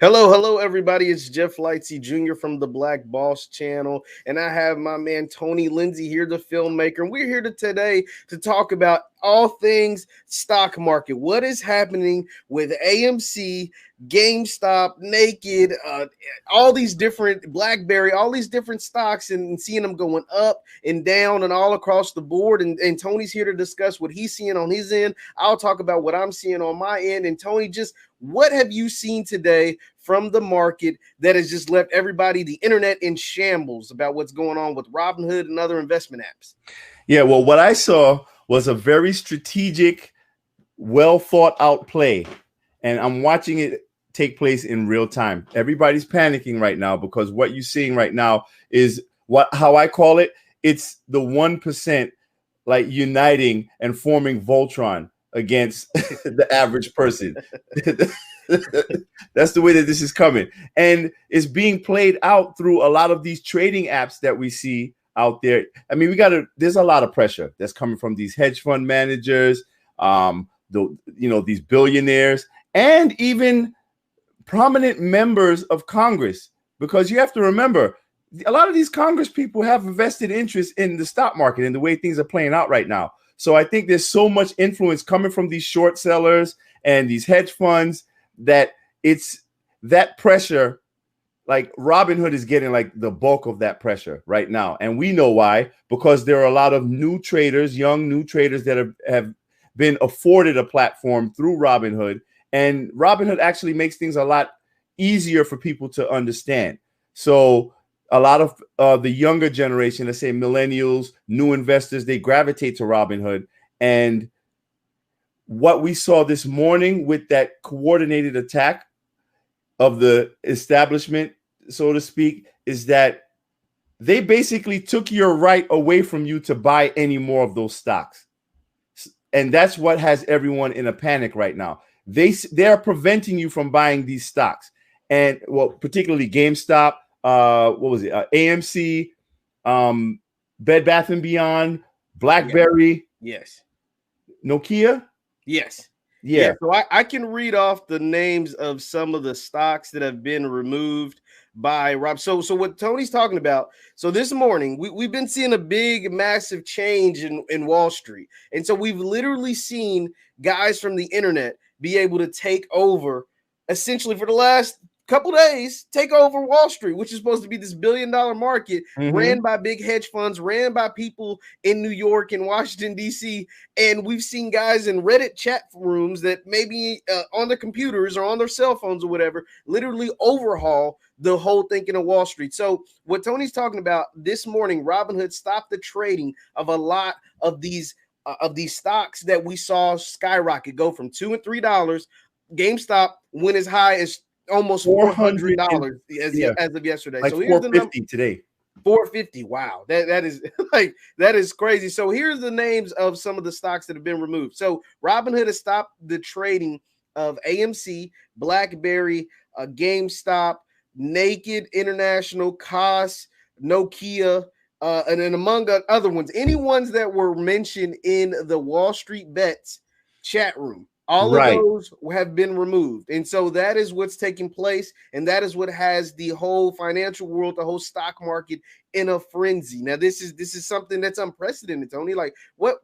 Hello, everybody. It's Jeff Lightsy Jr. from the Black Boss Channel, and I have my man Tony Lindsay here, the filmmaker. And we're here today to talk about all things stock market. What is happening with AMC, GameStop, Naked, all these different BlackBerry, all these different stocks, and seeing them going up and down and all across the board. And Tony's here to discuss what he's seeing on his end. I'll talk about what I'm seeing on my end. And Tony, just what have you seen today from the market that has just left everybody, the internet, in shambles about what's going on with Robinhood and other investment apps? Yeah, well, what I saw was a very strategic, well thought out play, and I'm watching it take place in real time. Everybody's panicking right now because what you're seeing right now is how I call it. It's the 1% like uniting and forming Voltron against the average person. That's the way that this is coming. And it's being played out through a lot of these trading apps that we see out there. I mean, there's a lot of pressure that's coming from these hedge fund managers, these billionaires, and even prominent members of Congress, because you have to remember, a lot of these Congress people have a vested interest in the stock market and the way things are playing out right now. So I think there's so much influence coming from these short sellers and these hedge funds that it's that pressure. Like Robinhood is getting like the bulk of that pressure right now. And we know why, because there are a lot of new traders, young new traders that have been afforded a platform through Robinhood. And Robinhood actually makes things a lot easier for people to understand. So a lot of the younger generation, let's say millennials, new investors, they gravitate to Robinhood. And what we saw this morning with that coordinated attack of the establishment, so to speak, is that they basically took your right away from you to buy any more of those stocks. And that's what has everyone in a panic right now. They're preventing you from buying these stocks. And well, particularly GameStop, AMC, Bed Bath & Beyond, BlackBerry. Yes. Nokia. Yes. Yeah. So I can read off the names of some of the stocks that have been removed by Rob. So what Tony's talking about. So this morning we've been seeing a big, massive change in Wall Street. And so we've literally seen guys from the internet be able to take over essentially for the last couple days, take over Wall Street, which is supposed to be this billion-dollar market, ran by big hedge funds, ran by people in New York and Washington, D.C. And we've seen guys in Reddit chat rooms that maybe on their computers or on their cell phones or whatever, literally overhaul the whole thinking of Wall Street. So what Tony's talking about this morning, Robinhood stopped the trading of a lot of these stocks that we saw skyrocket, go from $2 and $3. GameStop went as high as almost $400 as of yesterday. Like so here's $450 today. $450. Wow, that is that is crazy. So here's the names of some of the stocks that have been removed. So Robinhood has stopped the trading of AMC, BlackBerry, GameStop, Naked International, COS, Nokia, and then among other ones, any ones that were mentioned in the Wall Street Bets chat room. All of those have been removed. And so that is what's taking place. And that is what has the whole financial world, the whole stock market in a frenzy. Now, this is something that's unprecedented, Tony. Like, what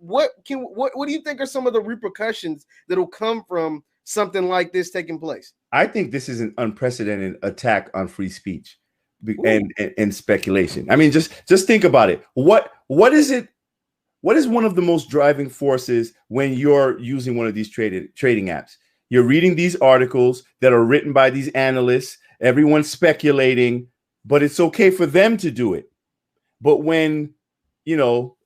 do you think are some of the repercussions that'll come from something like this taking place? I think this is an unprecedented attack on free speech and speculation. I mean, just think about it. What is it? What is one of the most driving forces when you're using one of these trading apps? You're reading these articles that are written by these analysts, everyone's speculating, but it's okay for them to do it. But when,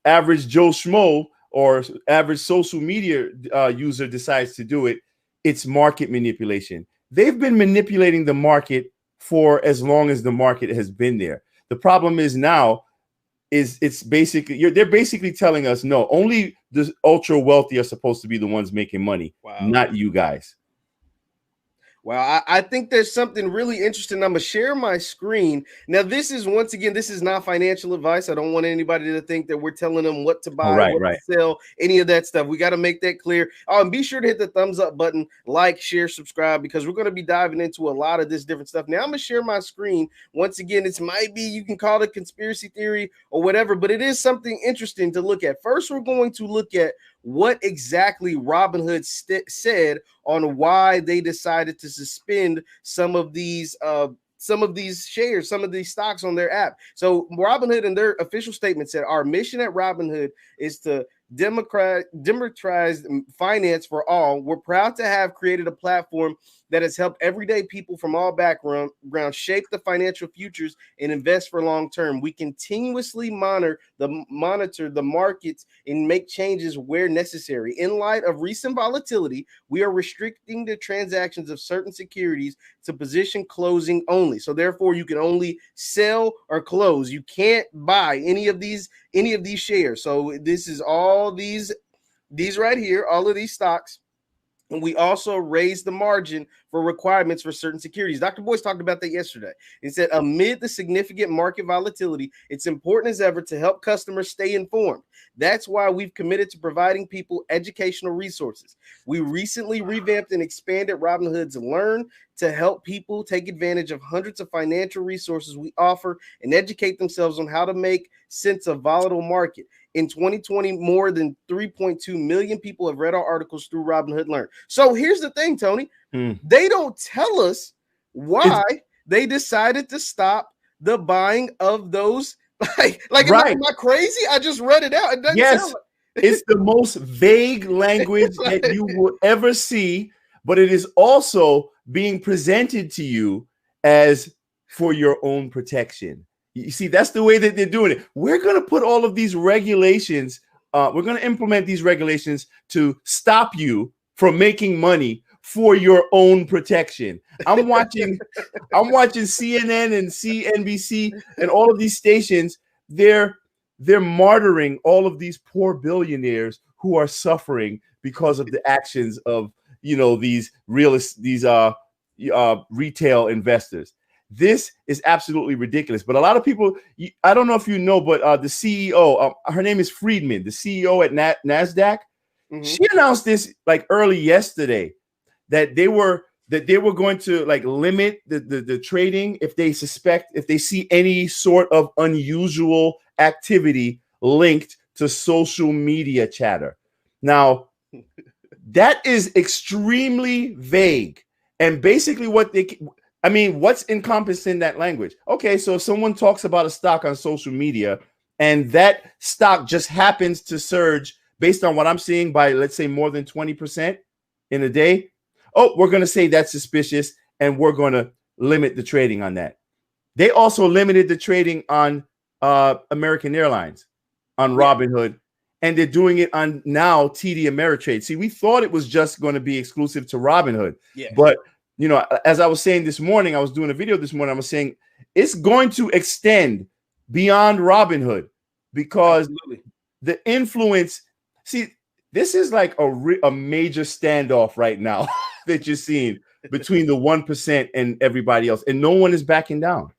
average Joe Schmo or average social media user decides to do it, it's market manipulation. They've been manipulating the market for as long as the market has been there. The problem is now, they're basically telling us, no, only the ultra wealthy are supposed to be the ones making money, not you guys. Well, I think there's something really interesting. I'm going to share my screen. Now, this is, once again, this is not financial advice. I don't want anybody to think that we're telling them what to buy, Right, what right. to sell, any of that stuff. We got to make that clear. And be sure to hit the thumbs up button, like, share, subscribe, because we're going to be diving into a lot of this different stuff. Now, I'm going to share my screen. Once again, it might be, you can call it conspiracy theory or whatever, but it is something interesting to look at. First, we're going to look at what exactly Robinhood said on why they decided to suspend some of these shares, some of these stocks on their app. So Robinhood, in their official statement, said our mission at Robinhood is to democratize finance for all. We're proud to have created a platform that has helped everyday people from all backgrounds shape the financial futures and invest for long term. We continuously monitor the markets and make changes where necessary. In light of recent volatility, we are restricting the transactions of certain securities to position closing only. So therefore, you can only sell or close. You can't buy any of these shares. So this is all these right here, all of these stocks. And we also raised the margin for requirements for certain securities. Dr. Boyce talked about that yesterday. He said, amid the significant market volatility, it's important as ever to help customers stay informed. That's why we've committed to providing people educational resources. We recently revamped and expanded Robinhood's Learn to help people take advantage of hundreds of financial resources we offer and educate themselves on how to make sense of volatile market. In 2020, more than 3.2 million people have read our articles through Robinhood Learn. So here's the thing, Tony. They don't tell us why they decided to stop the buying of those. Like right. am I crazy? I just read it out. It doesn't yes, sound like- it's the most vague language that you will ever see, but it is also being presented to you as for your own protection. You see, that's the way that they're doing it. We're going to put all of these regulations. We're going to implement these regulations to stop you from making money for your own protection. I'm watching CNN and CNBC and all of these stations. They're martyring all of these poor billionaires who are suffering because of the actions of these retail investors. This is absolutely ridiculous. But a lot of people, I don't know if you know, but the CEO, her name is Friedman, the CEO at NASDAQ. Mm-hmm. She announced this like early yesterday that they were going to like limit the trading if they see any sort of unusual activity linked to social media chatter. Now, that is extremely vague. And basically what's encompassed in that language? Okay, so if someone talks about a stock on social media and that stock just happens to surge based on what I'm seeing by, let's say, more than 20% in a day, we're going to say that's suspicious and we're going to limit the trading on that. They also limited the trading on American Airlines, on Robinhood, and they're doing it on now TD Ameritrade. See, we thought it was just going to be exclusive to Robinhood, but as I was saying this morning, I was doing a video this morning. I was saying it's going to extend beyond Robinhood because the influence. See, this is like a major standoff right now that you're seeing between the 1% and everybody else, and no one is backing down.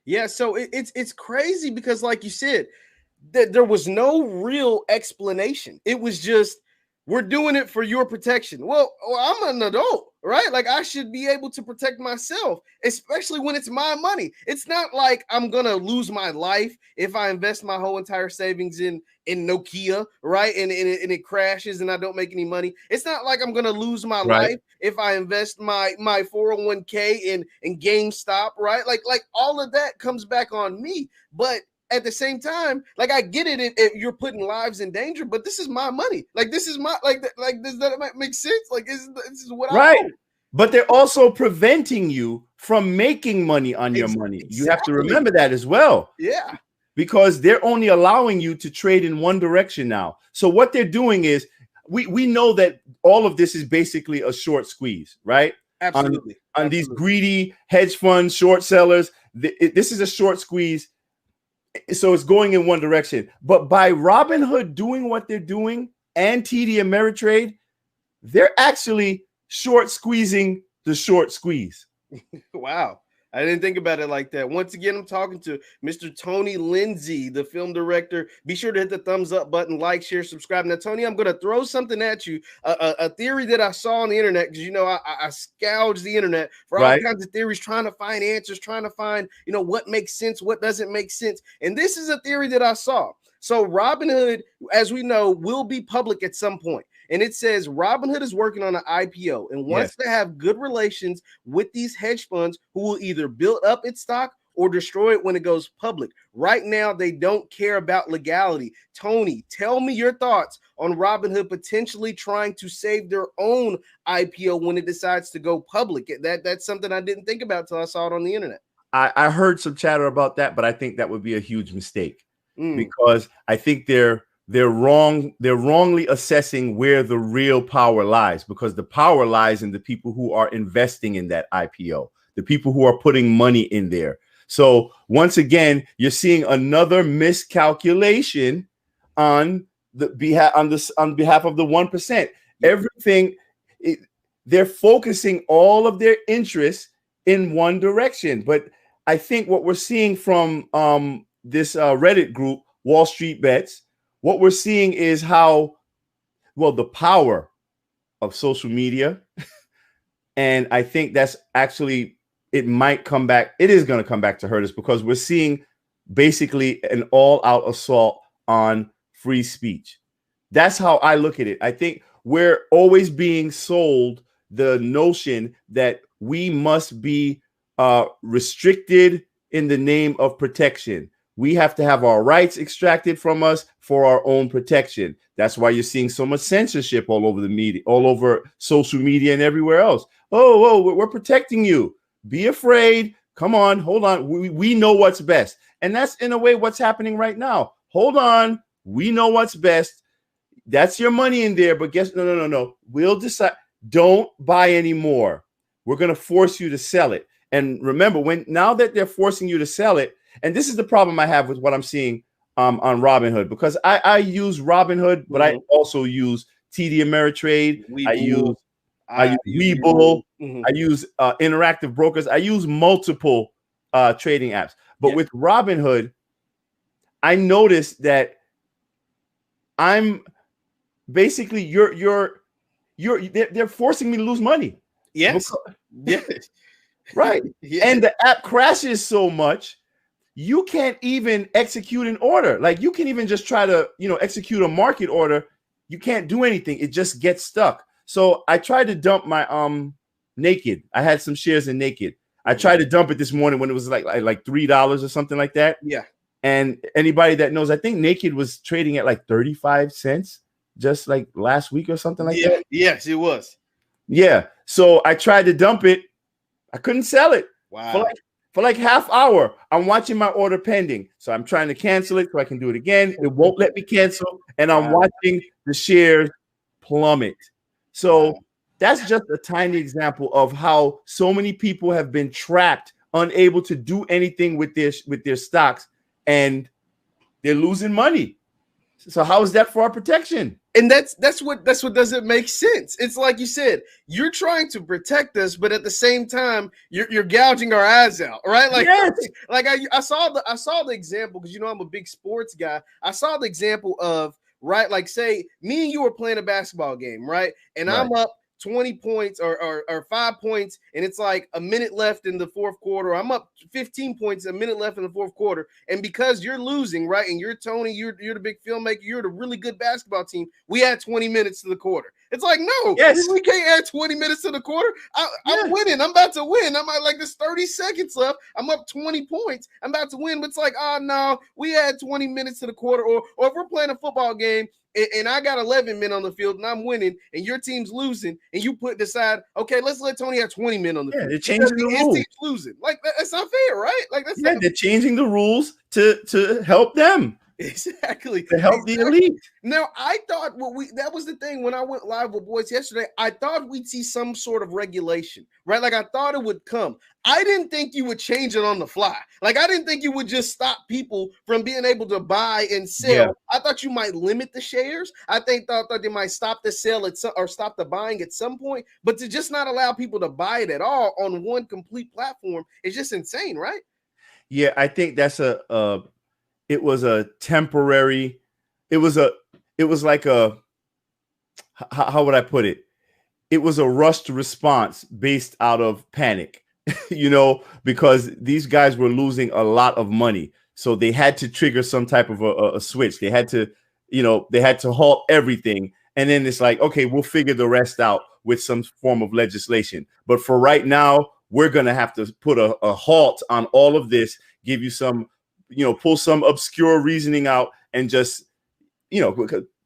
Yeah, so it's crazy because, like you said, there was no real explanation. It was just, we're doing it for your protection. Well, I'm an adult, right? Like, I should be able to protect myself, especially when it's my money. It's not like I'm going to lose my life if I invest my whole entire savings in Nokia, right? And it crashes and I don't make any money. It's not like I'm going to lose my life if I invest my 401k in GameStop, right? Like all of that comes back on me. But at the same time, like, I get it if you're putting lives in danger, but this is my money. Like, this is my, like does that make sense? Like, this is what I own. But they're also preventing you from making money on your money. Exactly. You have to remember that as well. Yeah. Because they're only allowing you to trade in one direction now. So what they're doing is, we know that all of this is basically a short squeeze, right? Absolutely. On these greedy hedge fund short sellers, this is a short squeeze. So it's going in one direction. But by Robinhood doing what they're doing and TD Ameritrade, they're actually short squeezing the short squeeze. Wow. I didn't think about it like that. Once again, I'm talking to Mr. Tony Lindsay, the film director. Be sure to hit the thumbs up button, like, share, subscribe. Now, Tony, I'm going to throw something at you, a theory that I saw on the internet, because, I scourge the internet for all kinds of theories, trying to find answers, trying to find, what makes sense, what doesn't make sense. And this is a theory that I saw. So Robinhood, as we know, will be public at some point. And it says Robinhood is working on an IPO and wants to have good relations with these hedge funds who will either build up its stock or destroy it when it goes public. Right now, they don't care about legality. Tony, tell me your thoughts on Robinhood potentially trying to save their own IPO when it decides to go public. That's something I didn't think about until I saw it on the internet. I heard some chatter about that, but I think that would be a huge mistake because I think they're wrong. They're wrongly assessing where the real power lies, because the power lies in the people who are investing in that IPO, the people who are putting money in there. So once again, you're seeing another miscalculation on behalf of the 1%. Everything, they're focusing all of their interests in one direction. But I think what we're seeing from this Reddit group, Wall Street Bets, what we're seeing is how, the power of social media. And I think that's actually, it might come back. It is going to come back to hurt us, because we're seeing basically an all-out assault on free speech. That's how I look at it. I think we're always being sold the notion that we must be restricted in the name of protection. We have to have our rights extracted from us for our own protection. That's why you're seeing so much censorship all over the media, all over social media and everywhere else. Oh, we're protecting you. Be afraid. Come on, hold on. We know what's best. And that's in a way what's happening right now. Hold on. We know what's best. That's your money in there. But guess, no. We'll decide. Don't buy anymore. We're going to force you to sell it. And remember, now that they're forcing you to sell it, and this is the problem I have with what I'm seeing on Robinhood, because I use Robinhood, but I also use TD Ameritrade. I use Webull. I use Interactive Brokers. I use multiple trading apps. But with Robinhood, I noticed that I'm basically they're forcing me to lose money. Yes. Right. And the app crashes so much, you can't even execute an order. Like, you can even just try to, execute a market order. You can't do anything. It just gets stuck. So I tried to dump my Naked. I had some shares in Naked. I tried to dump it this morning when it was like $3 or something like that. Yeah. And anybody that knows, I think Naked was trading at like 35 cents just like last week or something like that. Yes, it was. Yeah. So I tried to dump it. I couldn't sell it. Wow. For like half hour, I'm watching my order pending. So I'm trying to cancel it so I can do it again. It won't let me cancel. And I'm watching the shares plummet. So that's just a tiny example of how so many people have been trapped, unable to do anything with their stocks, and they're losing money. So how is that for our protection? And that's what doesn't make sense. It's like you said, you're trying to protect us, but at the same time, you're gouging our eyes out, right? Like, like I saw the example, because I'm a big sports guy. I saw the example of, right, like, say me and you were playing a basketball game, right? And I'm up 20 points or 5 points, and it's like a minute left in the fourth quarter. I'm up 15 points, a minute left in the fourth quarter. And because you're losing, right, and you're Tony, you're the big filmmaker, you're the really good basketball team, we add 20 minutes to the quarter. It's like, no, we can't add 20 minutes to the quarter. I'm winning. I'm about to win. I'm like, there's 30 seconds left. I'm up 20 points. I'm about to win. But it's like, oh, no, we add 20 minutes to the quarter. Or if we're playing a football game, and I got 11 men on the field, and I'm winning, and your team's losing, and you decide, okay, let's let Tony have 20 men on the field. They're changing the rules. His team's losing. Like, that's not fair, right? Like, that's they're changing the rules to help them. Exactly. to help the elite. Now, I thought that was the thing when I went live with boys yesterday. I thought we'd see some sort of regulation, right? Like I thought it would come. I didn't think you would change it on the fly. Like I didn't think you would just stop people from being able to buy and sell. Yeah. I thought you might limit the shares. I thought they might stop the sale at some or stop the buying at some point, but to just not allow people to buy it at all on one complete platform is just insane, right? Yeah, I think that's it was a temporary, it was like a, how would I put it? It was a rushed response based out of panic, because these guys were losing a lot of money. So they had to trigger some type of a switch. They had to, they had to halt everything. And then it's like, okay, we'll figure the rest out with some form of legislation. But for right now, we're going to have to put a halt on all of this, give you some, pull some obscure reasoning out and just,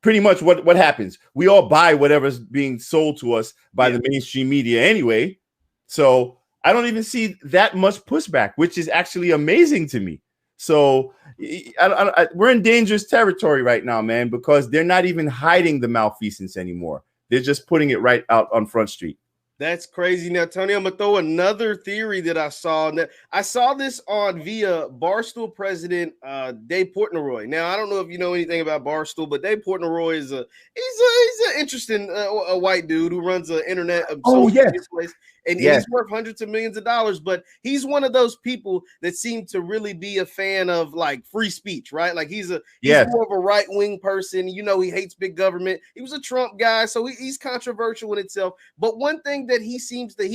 pretty much what happens. We all buy whatever's being sold to us by the mainstream media anyway. So I don't even see that much pushback, which is actually amazing to me. So we're in dangerous territory right now, man, because they're not even hiding the malfeasance anymore. They're just putting it right out on Front Street. That's crazy. Now, Tony, I'm going to throw another theory that I saw. I saw this via Barstool president Dave Portnoy. Now, I don't know if you know anything about Barstool, but Dave Portnoy is he's an interesting a white dude who runs an internet place. And he's worth hundreds of millions of dollars, but he's one of those people that seem to really be a fan of like free speech, right? Like he's more of a right-wing person. He hates big government. He was a Trump guy, so he's controversial in itself. But one thing that he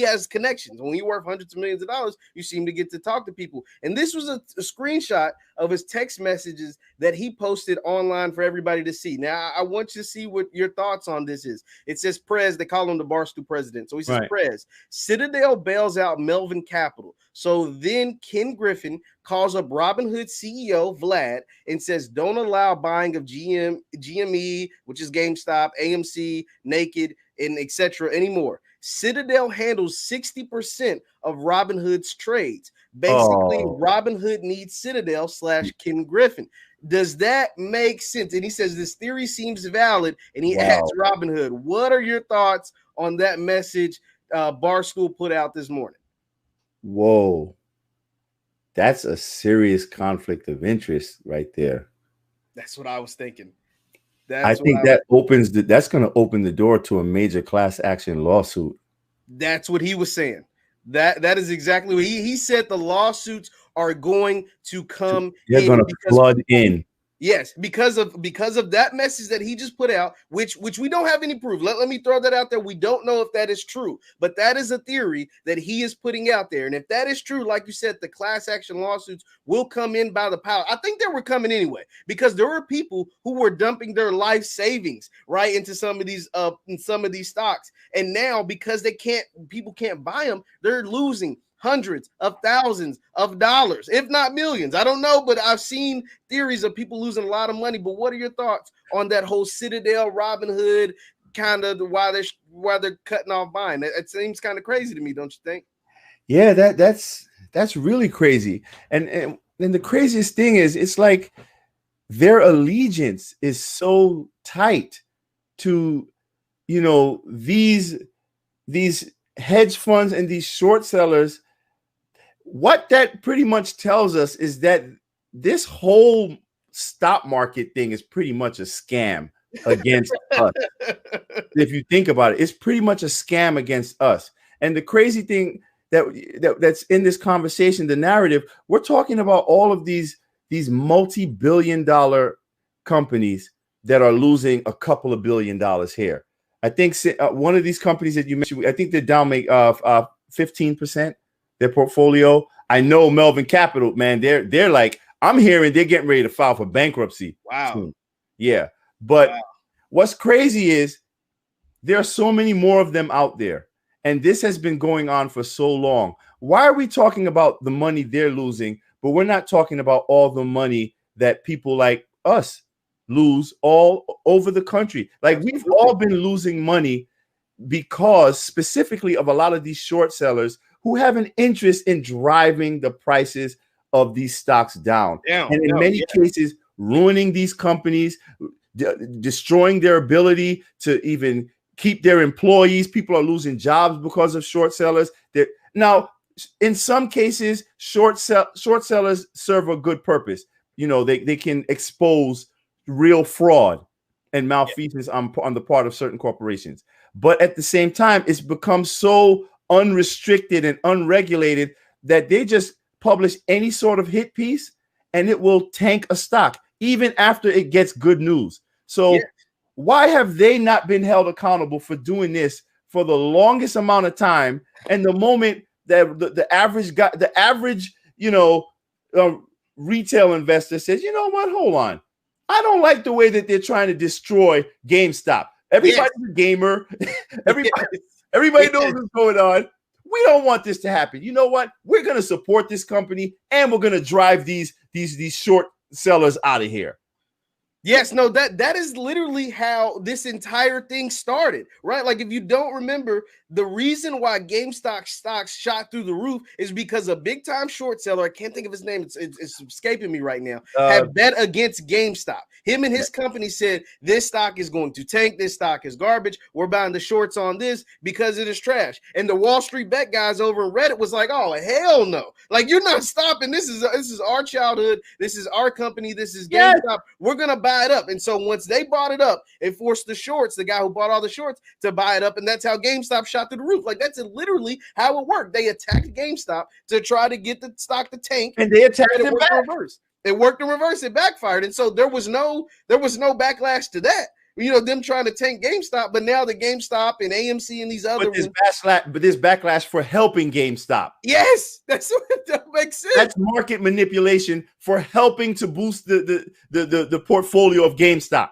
has connections. When you worth hundreds of millions of dollars, you seem to get to talk to people. And this was a screenshot of his text messages that he posted online for everybody to see. Now, I want you to see what your thoughts on this is. It says Prez, they call him the Barstool president. So he says, Prez, Citadel bails out Melvin Capital. So then Ken Griffin calls up Robinhood CEO Vlad and says, don't allow buying of GME, which is GameStop, AMC, Naked, and etc. anymore. Citadel handles 60% of Robinhood's trades. Basically, Robinhood needs Citadel / Ken Griffin. Does that make sense? And he says this theory seems valid, and he adds Robinhood. What are your thoughts on that message Barstool put out this morning? Whoa. That's a serious conflict of interest right there. That's what I was thinking. I think that's going to open the door to a major class action lawsuit. That's what he was saying. That is exactly what he said. The lawsuits are going to come. They're going to flood in. Yes, because of that message that he just put out, which we don't have any proof. Let me throw that out there. We don't know if that is true, but that is a theory that he is putting out there. And if that is true, like you said, the class action lawsuits will come in by the pile. I think they were coming anyway, because there were people who were dumping their life savings right into some of these stocks. And now because people can't buy them, they're losing hundreds of thousands of dollars, if not millions. I don't know, but I've seen theories of people losing a lot of money. But what are your thoughts on that whole Citadel, Robinhood, kind of why they're cutting off buying? It seems kind of crazy to me, don't you think? Yeah, that's really crazy. And the craziest thing is, it's like their allegiance is so tight to, these hedge funds and these short sellers. What that pretty much tells us is that this whole stock market thing is pretty much a scam against us. If you think about it, it's pretty much a scam against us. And the crazy thing that's in this conversation, the narrative, we're talking about all of these multi-billion-dollar companies that are losing a couple of $1 billion here. I think one of these companies that you mentioned, I think they're down 15%. Their portfolio. I know Melvin Capital, man. They're like, I'm hearing they're getting ready to file for bankruptcy. Wow. Soon. Yeah. But what's crazy is there are so many more of them out there. And this has been going on for so long. Why are we talking about the money they're losing, but we're not talking about all the money that people like us lose all over the country? Like, we've all been losing money because specifically of a lot of these short sellers who have an interest in driving the prices of these stocks down. And in many cases, ruining these companies, destroying their ability to even keep their employees. People are losing jobs because of short sellers. Now, in some cases, short sellers serve a good purpose. They can expose real fraud and malfeasance on the part of certain corporations. But at the same time, it's become so unrestricted and unregulated that they just publish any sort of hit piece and it will tank a stock even after it gets good news. So why have they not been held accountable for doing this for the longest amount of time? And the moment that the average retail investor says, you know what, hold on, I don't like the way that they're trying to destroy GameStop. Everybody's a gamer. Everybody knows what's going on. We don't want this to happen. You know what? We're going to support this company and we're going to drive these short sellers out of here. Yes, no, that is literally how this entire thing started, right? Like, if you don't remember, the reason why GameStop stocks shot through the roof is because a big time short seller, I can't think of his name, it's escaping me right now, had bet against GameStop. Him and his company said, this stock is going to tank, this stock is garbage, we're buying the shorts on this because it is trash. And the Wall Street bet guys over in Reddit was like, oh, hell no. Like, you're not stopping. This is our childhood. This is our company. This is GameStop. We're going to buy it up. And so once they bought it up, it forced the shorts, the guy who bought all the shorts, to buy it up. And that's how GameStop shot through the roof. Like, that's literally how it worked. They attacked GameStop to try to get the stock to tank. And they attacked it back. Reverse. It worked in reverse. It backfired. And so there was no backlash to that. Them trying to tank GameStop, but now the GameStop and AMC and these other there's backlash for helping GameStop. Yes, that makes sense. That's market manipulation for helping to boost the portfolio of GameStop,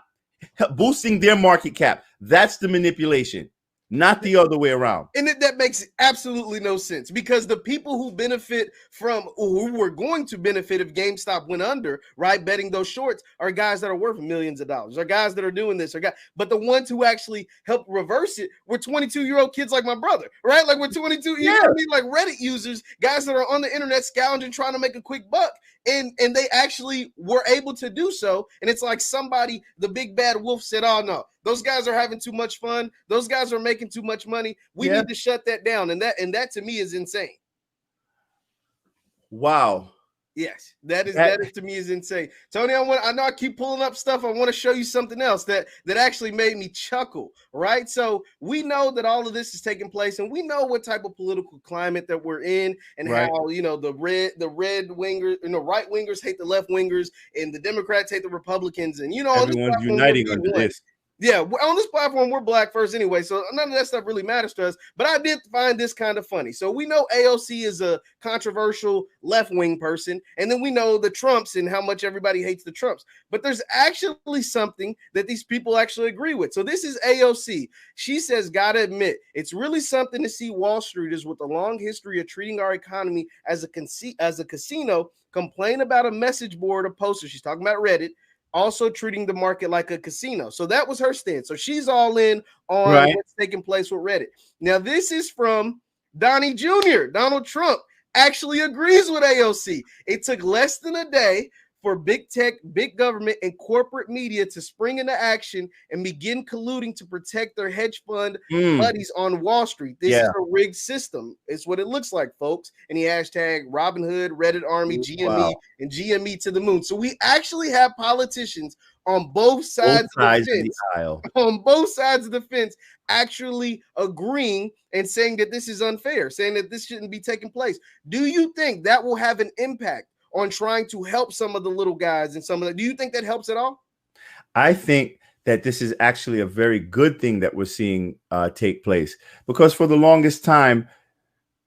boosting their market cap. That's the manipulation, not the other way around. And that makes absolutely no sense, because the people who benefit from, who were going to benefit if GameStop went under, right, betting those shorts, are guys that are worth millions of dollars, are guys that are doing this, but the ones who actually helped reverse it were 22-year-old kids like my brother, right? Like, we're 22, you know what I mean? Like Reddit users, guys that are on the internet scrounging, trying to make a quick buck. And they actually were able to do so. And it's like somebody, the big bad wolf, said, oh, no, those guys are having too much fun. Those guys are making too much money. We need to shut that down. And that to me is insane. Wow. Yes, that is to me is insane. Tony, I know I keep pulling up stuff. I want to show you something else that actually made me chuckle, right? So we know that all of this is taking place, and we know what type of political climate that we're in, and how the right wingers hate the left wingers, and the Democrats hate the Republicans, and everyone's uniting under this. Yeah, on this platform, we're black first anyway, so none of that stuff really matters to us. But I did find this kind of funny. So we know AOC is a controversial left-wing person, and then we know the Trumps and how much everybody hates the Trumps. But there's actually something that these people actually agree with. So this is AOC. She says, gotta admit, it's really something to see Wall Streeters with a long history of treating our economy as a casino complain about a message board of posters. She's talking about Reddit. Also treating the market like a casino. So that was her stance. So she's all in on what's taking place with Reddit. Now, this is from Donnie Jr. Donald Trump actually agrees with AOC. It took less than a day for big tech, big government, and corporate media to spring into action and begin colluding to protect their hedge fund buddies on Wall Street. This is a rigged system. It's what it looks like, folks. And he hashtag Robinhood, Reddit Army, GME, and GME to the moon. So we actually have politicians on both sides of the aisle, on both sides of the fence, actually agreeing and saying that this is unfair, saying that this shouldn't be taking place. Do you think that will have an impact on trying to help some of the little guys and some of the, do you think that helps at all? I think that this is actually a very good thing that we're seeing take place, because for the longest time,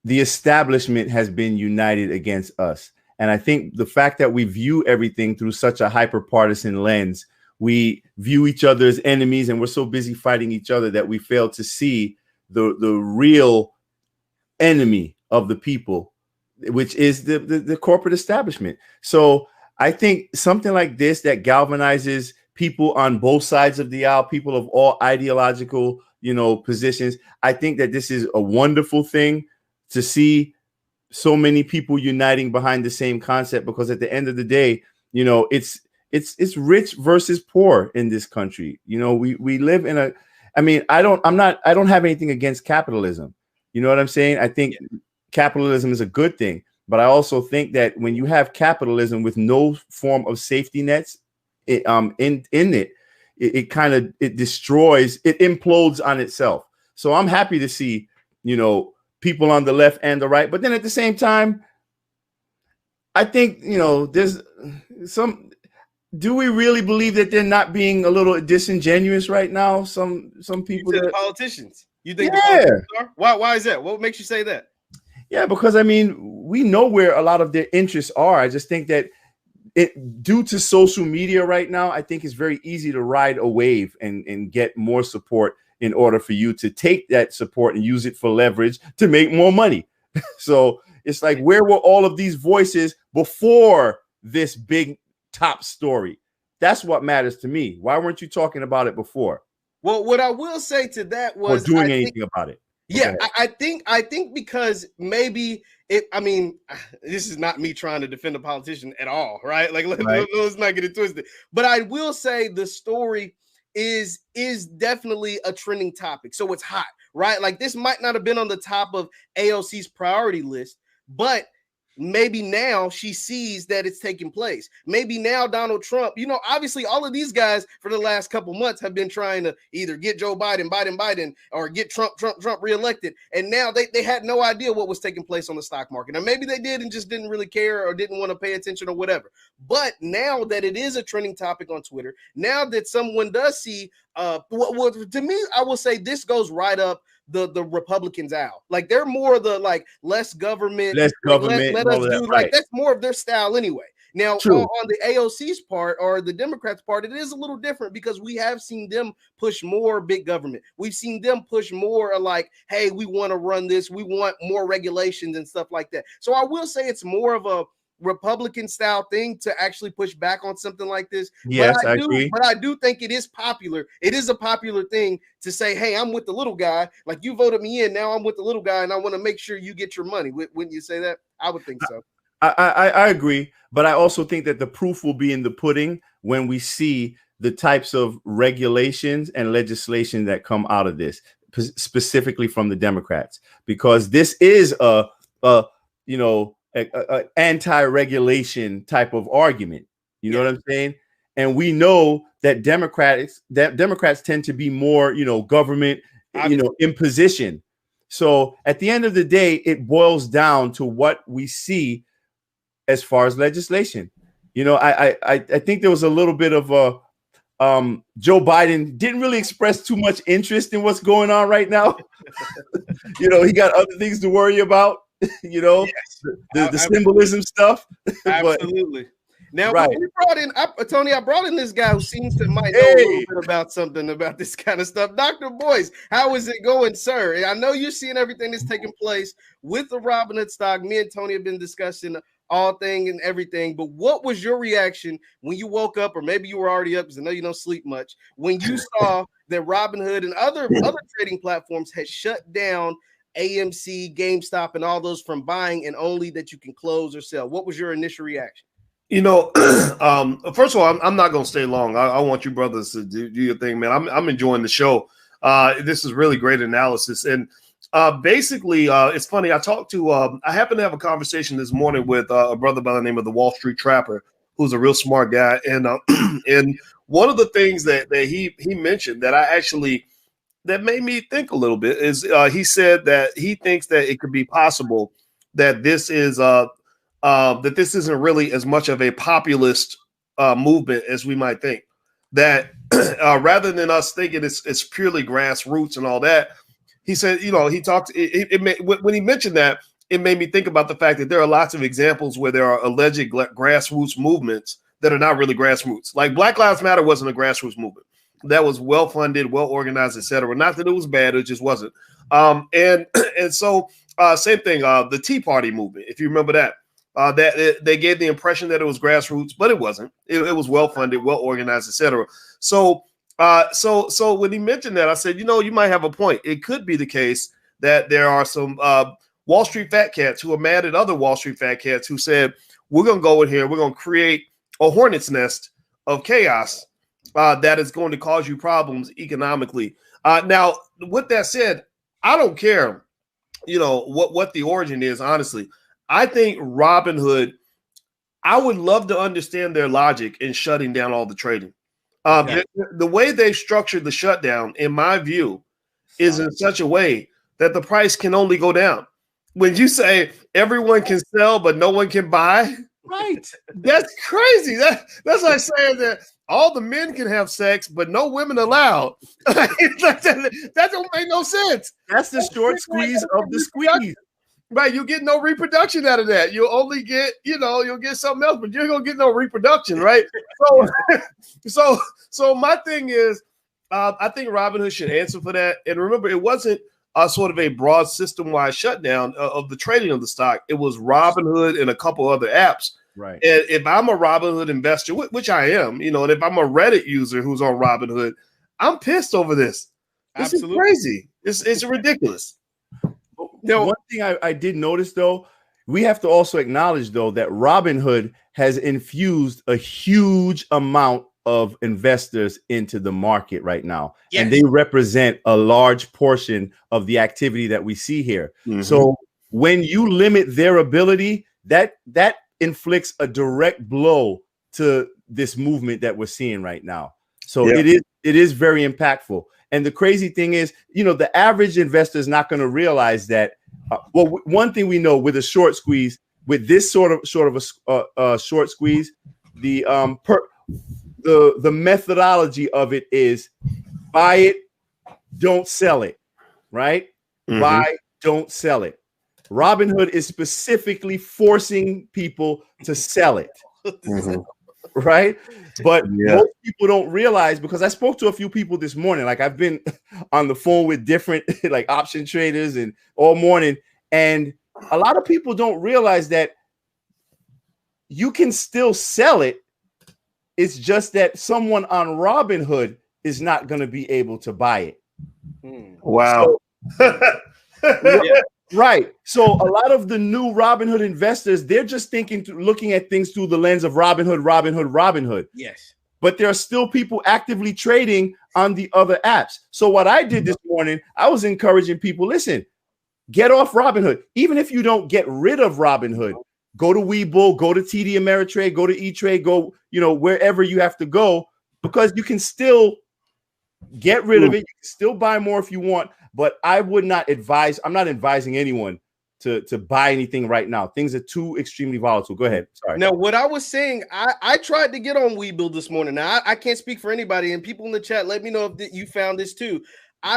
the establishment has been united against us. And I think the fact that we view everything through such a hyper-partisan lens, we view each other as enemies, and we're so busy fighting each other that we fail to see the real enemy of the people, which is the corporate establishment. So I think something like this that galvanizes people on both sides of the aisle, people of all ideological, positions. I think that this is a wonderful thing to see so many people uniting behind the same concept, because at the end of the day, it's rich versus poor in this country. You know, we live in a, I mean, I don't have anything against capitalism. You know what I'm saying? I think capitalism is a good thing, but I also think that when you have capitalism with no form of safety nets it kind of, it destroys, it implodes on itself. So I'm happy to see, you know, people on the left and the right, but then at the same time, I think, you know, there's some, do we really believe that they're not being a little disingenuous right now? Some people, that politicians, you think yeah. the politicians are? Why is that? What makes you say that? Yeah, because I mean, we know where a lot of their interests are. I just think that due to social media right now, I think it's very easy to ride a wave and get more support in order for you to take that support and use it for leverage to make more money. So it's like, where were all of these voices before this big top story? That's what matters to me. Why weren't you talking about it before? Well, what I will say to that was, or doing anything about it. Yeah, I think because maybe I mean, this is not me trying to defend a politician at all, right? Like, let's not get it twisted. But I will say the story is definitely a trending topic. So it's hot, right? Like, this might not have been on the top of AOC's priority list, but maybe now she sees that it's taking place. Maybe now Donald Trump, you know, obviously all of these guys for the last couple months have been trying to either get Joe Biden, or get Trump reelected. And now they had no idea what was taking place on the stock market. And maybe they did and just didn't really care or didn't want to pay attention or whatever. But now that it is a trending topic on Twitter, now that someone does see, to me, I will say this goes right up the Republicans out. Like, they're more the like less government, let us do that, like that's more of their style anyway. Now on the AOC's part or the Democrats' part, it is a little different because we have seen them push more big government. We've seen them push more like, hey, we want to run this, we want more regulations and stuff like that. So I will say it's more of a Republican style thing to actually push back on something like this. Yes, I agree. But I do think it is popular. It is a popular thing to say, hey, I'm with the little guy. Like, you voted me in, now I'm with the little guy, and I want to make sure you get your money. Wouldn't you say that? I would think so. I agree, but I also think that the proof will be in the pudding when we see the types of regulations and legislation that come out of this, specifically from the Democrats, because this is a anti-regulation type of argument. You know what I'm saying? And we know that Democrats tend to be more, government, imposition. So at the end of the day, it boils down to what we see as far as legislation. I think there was a little bit of a Joe Biden didn't really express too much interest in what's going on right now. He got other things to worry about. The symbolism stuff. Absolutely. Now, we brought in Tony. I brought in this guy who seems to might know a little bit about something about this kind of stuff. Dr. Boyce, how is it going, sir? I know you're seeing everything that's taking place with the Robinhood stock. Me and Tony have been discussing all thing and everything. But what was your reaction when you woke up, or maybe you were already up because I know you don't sleep much, when you saw that Robinhood and other trading platforms had shut down AMC, GameStop, and all those from buying, and only that you can close or sell? What was your initial reaction? First of all, I'm not going to stay long. I want you brothers to do your thing, man. I'm enjoying the show. This is really great analysis. And basically, it's funny. I happened to have a conversation this morning with a brother by the name of the Wall Street Trapper, who's a real smart guy. And and one of the things that he mentioned that made me think a little bit is he said that he thinks that it could be possible that this is that this isn't really as much of a populist movement as we might think. That rather than us thinking it's purely grassroots and all that, he said, he talked. When he mentioned that, it made me think about the fact that there are lots of examples where there are alleged grassroots movements that are not really grassroots. Like Black Lives Matter wasn't a grassroots movement. That was well funded, well organized, etc. Not that it was bad, it just wasn't. And so same thing. The Tea Party movement, if you remember that. That they gave the impression that it was grassroots, but it wasn't. It was well funded, well organized, etc. So when he mentioned that, I said, you might have a point. It could be the case that there are some Wall Street fat cats who are mad at other Wall Street fat cats who said, we're going to go in here, we're going to create a hornet's nest of chaos that is going to cause you problems economically. Now, with that said, I don't care, what the origin is. Honestly, I think Robinhood. I would love to understand their logic in shutting down all the trading. The way they structured the shutdown, in my view, is in such a way that the price can only go down. When you say everyone can sell but no one can buy, right? That's crazy. That's like saying that all the men can have sex but no women allowed. That don't make no sense. That's the short squeeze of the squeeze. Right, you get no reproduction out of that. You'll only get, you'll get something else, but you're gonna get no reproduction, right? So my thing is, I think Robinhood should answer for that. And remember, it wasn't sort of a broad system-wide shutdown of the trading of the stock. It was Robinhood and a couple other apps. Right. And if I'm a Robinhood investor, which I am, and if I'm a Reddit user who's on Robinhood, I'm pissed over this. This is crazy. It's ridiculous. One thing I did notice, though, we have to also acknowledge, though, that Robinhood has infused a huge amount of investors into the market right now. Yes. And they represent a large portion of the activity that we see here. Mm-hmm. So when you limit their ability, that inflicts a direct blow to this movement that we're seeing right now. So it is very impactful. And the crazy thing is, the average investor is not going to realize that. One thing we know with a short squeeze, with this sort of a short squeeze, the methodology of it is buy it, don't sell it, right? Mm-hmm. Buy, don't sell it. Robinhood is specifically forcing people to sell it. Mm-hmm. Right. But most people don't realize, because I spoke to a few people this morning. Like, I've been on the phone with different like option traders and all morning. And a lot of people don't realize that you can still sell it. It's just that someone on Robinhood is not going to be able to buy it. Wow. Right. So a lot of the new Robinhood investors, they're just looking at things through the lens of Robinhood. Yes. But there are still people actively trading on the other apps. So what I did this morning, I was encouraging people, listen, get off Robinhood. Even if you don't get rid of Robinhood, go to Webull, go to TD Ameritrade, go to E-Trade, go, wherever you have to go, because you can still get rid of it. You can still buy more if you want. But I would not advise. I'm not advising anyone to buy anything right now. Things are too extremely volatile. Go ahead. Sorry. Now, what I was saying, I tried to get on Webull this morning. Now, I can't speak for anybody, and people in the chat, let me know if you found this too.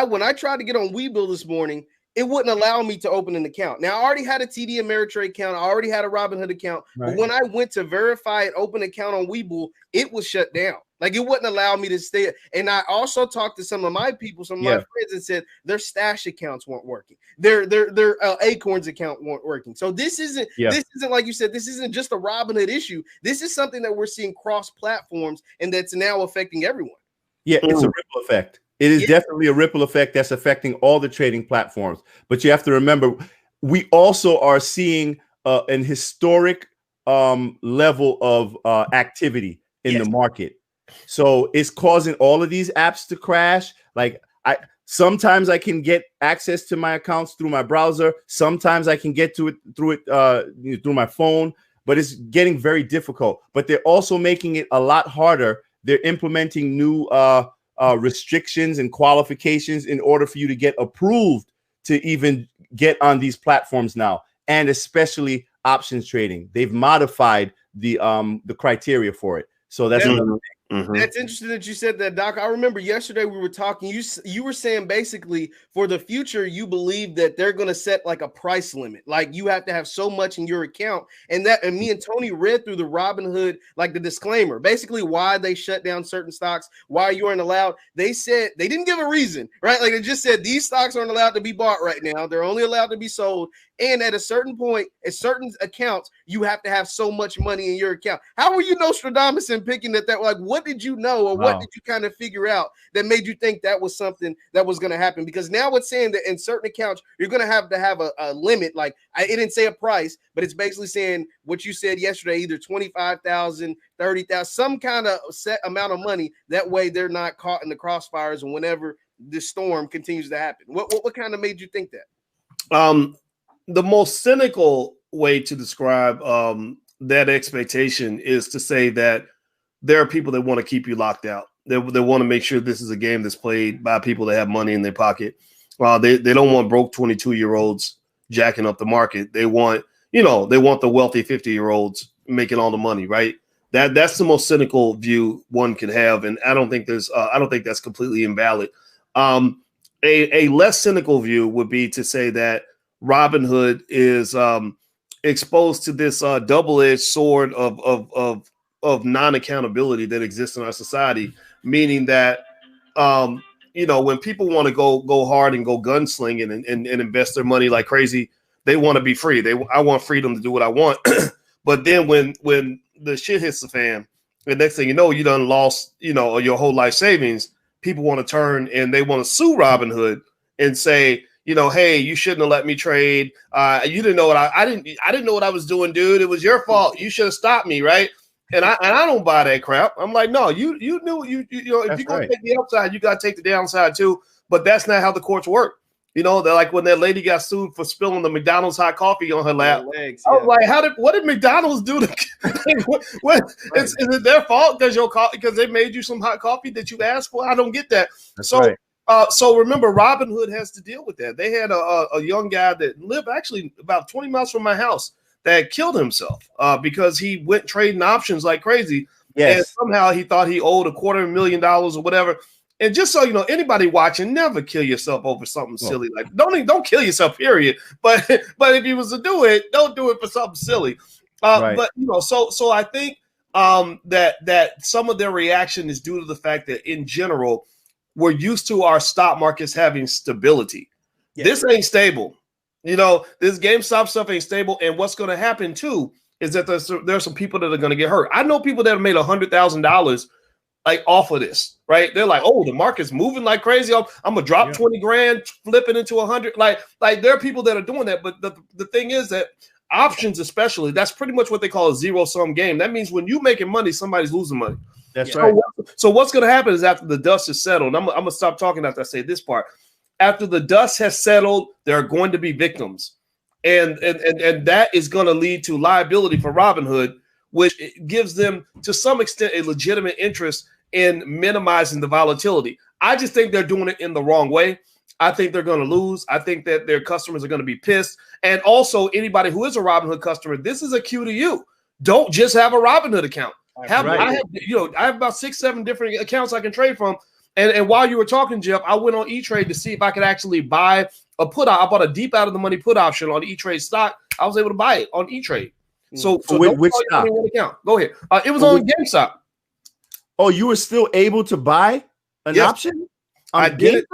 When I tried to get on Webull this morning, it wouldn't allow me to open an account. Now, I already had a TD Ameritrade account. I already had a Robinhood account. Right. But when I went to verify and open an account on Webull, it was shut down. Like, it wouldn't allow me to stay. And I also talked to some of my people, some of my friends, and said their stash accounts weren't working. Their Acorns account weren't working. So this isn't like you said, this isn't just a Robinhood issue. This is something that we're seeing cross platforms, and that's now affecting everyone. Yeah, it's a ripple effect. It is definitely a ripple effect that's affecting all the trading platforms. But you have to remember, we also are seeing an historic level of activity in the market. So it's causing all of these apps to crash. Like, sometimes I can get access to my accounts through my browser. Sometimes I can get to it through my phone, but it's getting very difficult. But they're also making it a lot harder. They're implementing new restrictions and qualifications in order for you to get approved to even get on these platforms now, and especially options trading. They've modified the criteria for it. So that's another thing. Mm-hmm. That's interesting that you said that, Doc. I remember yesterday we were talking. You were saying basically for the future, you believe that they're going to set like a price limit, like you have to have so much in your account. And me and Tony read through the Robinhood, like the disclaimer, basically why they shut down certain stocks, why you aren't allowed. They said they didn't give a reason, right? Like, they just said these stocks aren't allowed to be bought right now. They're only allowed to be sold. And at a certain point, at certain accounts, you have to have so much money in your account. How were you Nostradamus in picking that? Like, what what did you know, or what did you kind of figure out that made you think that was something that was going to happen? Because now it's saying that in certain accounts, you're going to have a limit. Like it didn't say a price, but it's basically saying what you said yesterday, either 25,000, 30,000, some kind of set amount of money. That way they're not caught in the crossfires and whenever the storm continues to happen. What kind of made you think that? The most cynical way to describe that expectation is to say that there are people that want to keep you locked out. They want to make sure this is a game that's played by people that have money in their pocket. They don't want broke 22-year-olds jacking up the market. They want the wealthy 50-year-olds making all the money, right? That's the most cynical view one can have, and I don't think that's completely invalid. A less cynical view would be to say that Robinhood is exposed to this double-edged sword of non-accountability that exists in our society, meaning that when people want to go hard and go gunslinging and invest their money like crazy, they want to be free. I want freedom to do what I want. But then when the shit hits the fan, the next thing you know, you done lost your whole life savings. People want to turn and they want to sue Robinhood and say, hey, you shouldn't have let me trade. You didn't know what I didn't know what I was doing, dude. It was your fault. You should have stopped me, right? And I don't buy that crap. I'm like, no, you knew if you're gonna take the upside, you gotta take the downside too. But that's not how the courts work. They're like when that lady got sued for spilling the McDonald's hot coffee on her lap. Legs, I was like, what did McDonald's do to is it their fault because they made you some hot coffee that you asked for? I don't get that. That's so right. So remember, Robinhood has to deal with that. They had a young guy that lived actually about 20 miles from my house that killed himself because he went trading options like crazy. Yes. And somehow he thought he owed $250,000 or whatever. And just so you know, anybody watching, never kill yourself over something silly. Like don't kill yourself, period. But if you was to do it, don't do it for something silly. Right. But so I think that some of their reaction is due to the fact that in general, we're used to our stock markets having stability. Yeah. This ain't stable. This GameStop stuff ain't stable. And what's going to happen too is that there's some people that are going to get hurt. I know people that have made $100,000 like off of this, right? They're like, oh, the market's moving like crazy. I'm gonna drop 20 grand, flip it into 100. Like there are people that are doing that. But the thing is that options, especially, that's pretty much what they call a zero-sum game. That means when you're making money, somebody's losing money. That's right. So what's going to happen is after the dust is settled, I'm going to stop talking after I say this part. After the dust has settled, there are going to be victims. And that is going to lead to liability for Robinhood, which gives them, to some extent, a legitimate interest in minimizing the volatility. I just think they're doing it in the wrong way. I think they're going to lose. I think that their customers are going to be pissed. And also, anybody who is a Robinhood customer, this is a cue to you. Don't just have a Robinhood account. I have about 6-7 different accounts I can trade from. And while you were talking, Jeff, I went on E-Trade to see if I could actually buy a put. I bought a deep out of the money put option on E-Trade stock. I was able to buy it on E-Trade. So which stock? Account. Go ahead. It was on GameStop. Oh, you were still able to buy an option? I did it.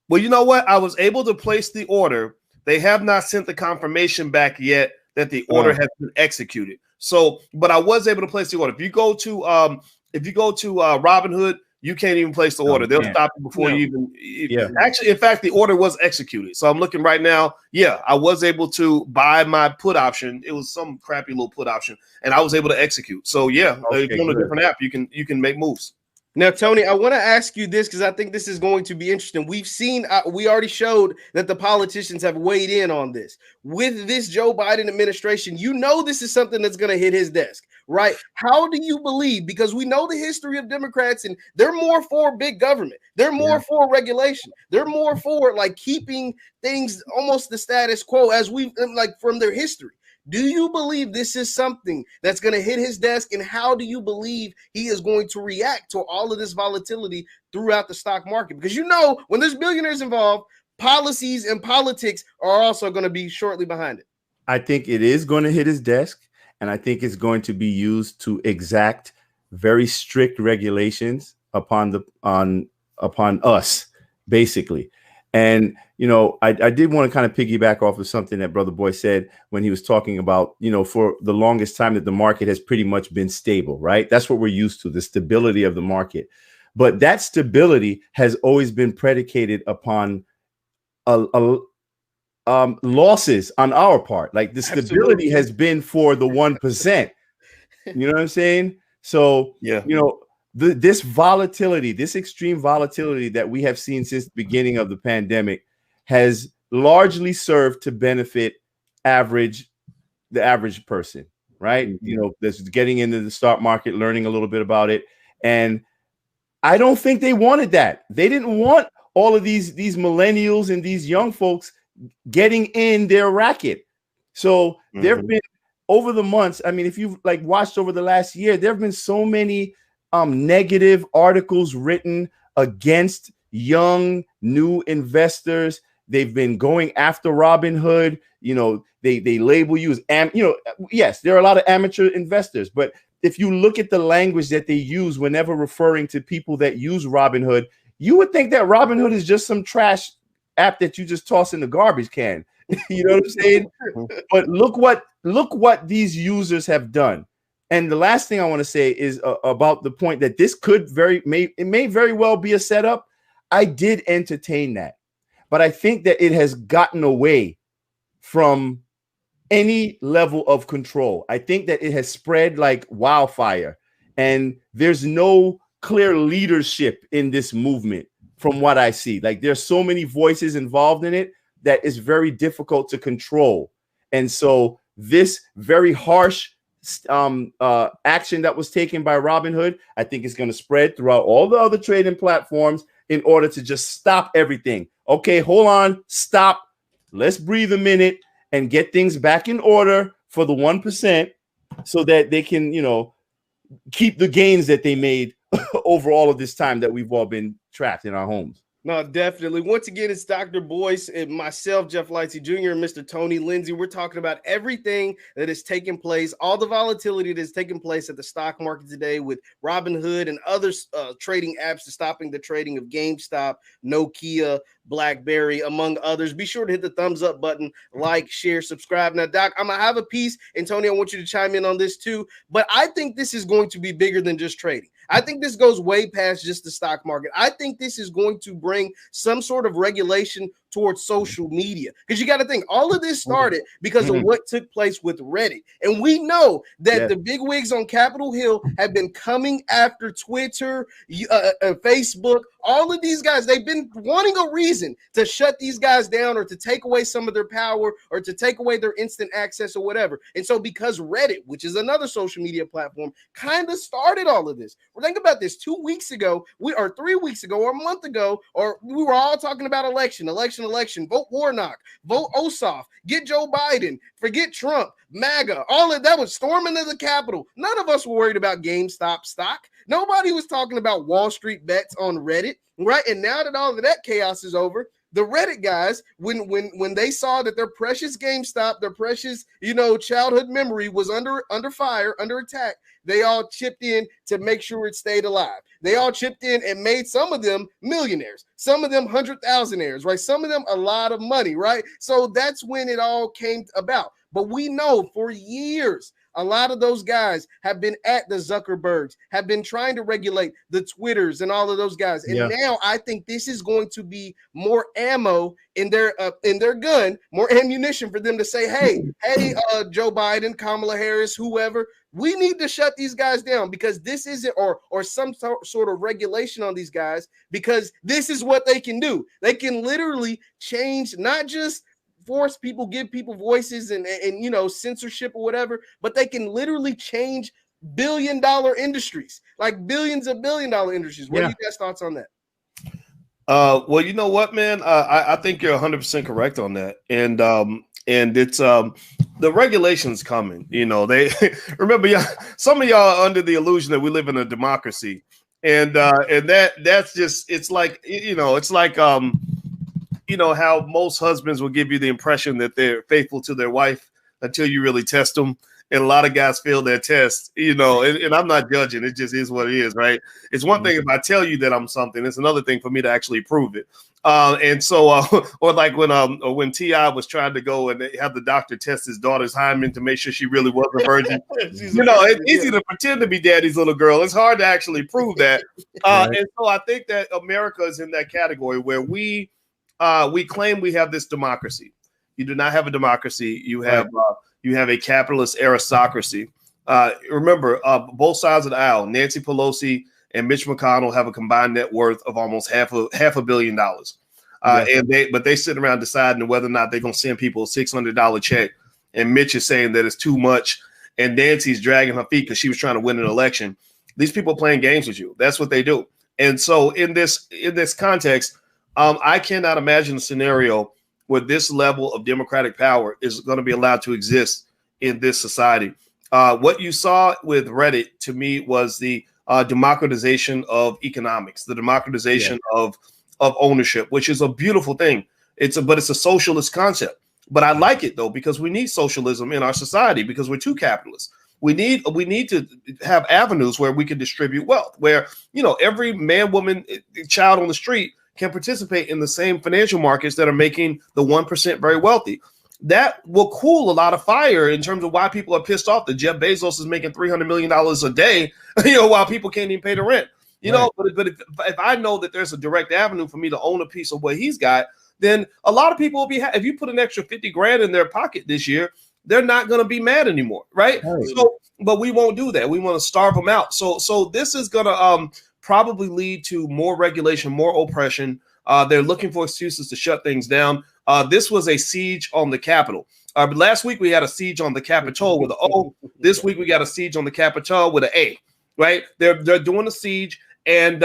Well, you know what? I was able to place the order. They have not sent the confirmation back yet that the order has been executed. So, but I was able to place the order. If you go to Robinhood, you can't even place the order. They'll stop it before you even. Actually, in fact, the order was executed. So I'm looking right now. Yeah, I was able to buy my put option. It was some crappy little put option, and I was able to execute. So yeah, if you're on a different app, you can make moves. Now, Tony, I want to ask you this because I think this is going to be interesting. We've seen, we already showed that the politicians have weighed in on this. With this Joe Biden administration, this is something that's going to hit his desk, right? How do you believe? Because we know the history of Democrats, and they're more for big government. They're more for regulation. They're more for like keeping things almost the status quo as we like from their history. Do you believe this is something that's going to hit his desk? And how do you believe he is going to react to all of this volatility throughout the stock market? Because when there's billionaires involved, policies and politics are also going to be shortly behind it. I think it is going to hit his desk, and I think it's going to be used to exact very strict regulations upon us, basically. And, you know, I did want to kind of piggyback off of something that Brother Boy said when he was talking about, you know, for the longest time that the market has pretty much been stable, right? That's what we're used to, the stability of the market. But that stability has always been predicated upon losses on our part. Like the stability has been for the 1%. You know what I'm saying? So, yeah, you know, this volatility, this extreme volatility that we have seen since the beginning of the pandemic has largely served to benefit the average person, right? Mm-hmm. You know, that's getting into the stock market, learning a little bit about it. And I don't think they wanted that. They didn't want all of these millennials and these young folks getting in their racket. So there have been, over the months, I mean, if you've like watched over the last year, there have been so many negative articles written against young new investors. They've been going after Robinhood. You know, they label you as yes, there are a lot of amateur investors, but if you look at the language that they use whenever referring to people that use Robinhood, you would think that Robinhood is just some trash app that you just toss in the garbage can. You know what I'm saying? But look what these users have done. And the last thing I want to say is about the point that this may very well be a setup. I did entertain that, but I think that it has gotten away from any level of control. I think that it has spread like wildfire, and there's no clear leadership in this movement from what I see. Like there's so many voices involved in it that is very difficult to control. And so this very harsh action that was taken by Robinhood, I think is going to spread throughout all the other trading platforms in order to just stop everything. Okay, hold on, stop. Let's breathe a minute and get things back in order for the 1% so that they can, you know, keep the gains that they made over all of this time that we've all been trapped in our homes. No, definitely. Once again, it's Dr. Boyce and myself, Jeff Lightsy Jr., and Mr. Tony Lindsay. We're talking about everything that is taking place, all the volatility that is taking place at the stock market today with Robinhood and other trading apps stopping the trading of GameStop, Nokia, BlackBerry, among others. Be sure to hit the thumbs up button, like, share, subscribe. Now, Doc, I'm going to have a piece, and Tony, I want you to chime in on this too, but I think this is going to be bigger than just trading. I think this goes way past just the stock market. I think this is going to bring some sort of regulation towards social media, because you got to think all of this started because of what took place with Reddit. And we know that the big wigs on Capitol Hill have been coming after Twitter, Facebook, all of these guys. They've been wanting a reason to shut these guys down or to take away some of their power or to take away their instant access or whatever. And so because Reddit, which is another social media platform, kind of started all of this. Well, think about this. 2 weeks ago, or 3 weeks ago, or a month ago, or we were all talking about election, vote Warnock, vote Ossoff, get Joe Biden, forget Trump, MAGA, all of that was storming into the Capitol. None of us were worried about GameStop stock. Nobody was talking about Wall Street bets on Reddit, right? And now that all of that chaos is over, the Reddit guys, when they saw that their precious GameStop, their precious, childhood memory was under fire, under attack, they all chipped in to make sure it stayed alive. They all chipped in and made some of them millionaires, some of them 100,000aires, right? Some of them a lot of money, right? So that's when it all came about. But we know for years, a lot of those guys have been at the Zuckerbergs, have been trying to regulate the Twitters and all of those guys. And now I think this is going to be more ammo in their gun, more ammunition for them to say, hey, Joe Biden, Kamala Harris, whoever, we need to shut these guys down because this isn't, or some sort of regulation on these guys, because this is what they can do. They can literally change, not just force people, give people voices and censorship or whatever, but they can literally change billion-dollar industries, like billions of billion-dollar industries. What are you guys' thoughts on that? Well, you know what, man? I think you're 100% correct on that. And it's the regulations coming. They remember some of y'all are under the illusion that we live in a democracy. And that's just, it's like, how most husbands will give you the impression that they're faithful to their wife until you really test them. And a lot of guys fail their test, and I'm not judging. It just is what it is, right? It's one thing if I tell you that I'm something. It's another thing for me to actually prove it. And so, or like when T.I. was trying to go and have the doctor test his daughter's hymen to make sure she really was a virgin. It's easy to pretend to be daddy's little girl. It's hard to actually prove that. Right. And so I think that America is in that category where we claim we have this democracy. You do not have a democracy. You have a capitalist aristocracy. Remember, both sides of the aisle, Nancy Pelosi and Mitch McConnell, have a combined net worth of almost half a billion dollars. And they sitting around deciding whether or not they're going to send people a $600 check. And Mitch is saying that it's too much. And Nancy's dragging her feet because she was trying to win an election. These people are playing games with you. That's what they do. And so in this context, I cannot imagine a scenario where this level of democratic power is going to be allowed to exist in this society. What you saw with Reddit, to me, was the democratization of economics, the democratization of ownership, which is a beautiful thing. But it's a socialist concept. But I like it, though, because we need socialism in our society because we're too capitalist. We need to have avenues where we can distribute wealth, where, every man, woman, child on the street can participate in the same financial markets that are making the 1% very wealthy. That will cool a lot of fire in terms of why people are pissed off that Jeff Bezos is making $300 million a day, while people can't even pay the rent. But if I know that there's a direct avenue for me to own a piece of what he's got, then a lot of people will be if you put an extra 50 grand in their pocket this year, they're not going to be mad anymore, right? So, but we won't do that. We want to starve them out. So this is going to probably lead to more regulation, more oppression. They're looking for excuses to shut things down. This was a siege on the Capitol. Last week we had a siege on the Capitol with an O. This week we got a siege on the Capitol with an A. Right? They're doing a siege. And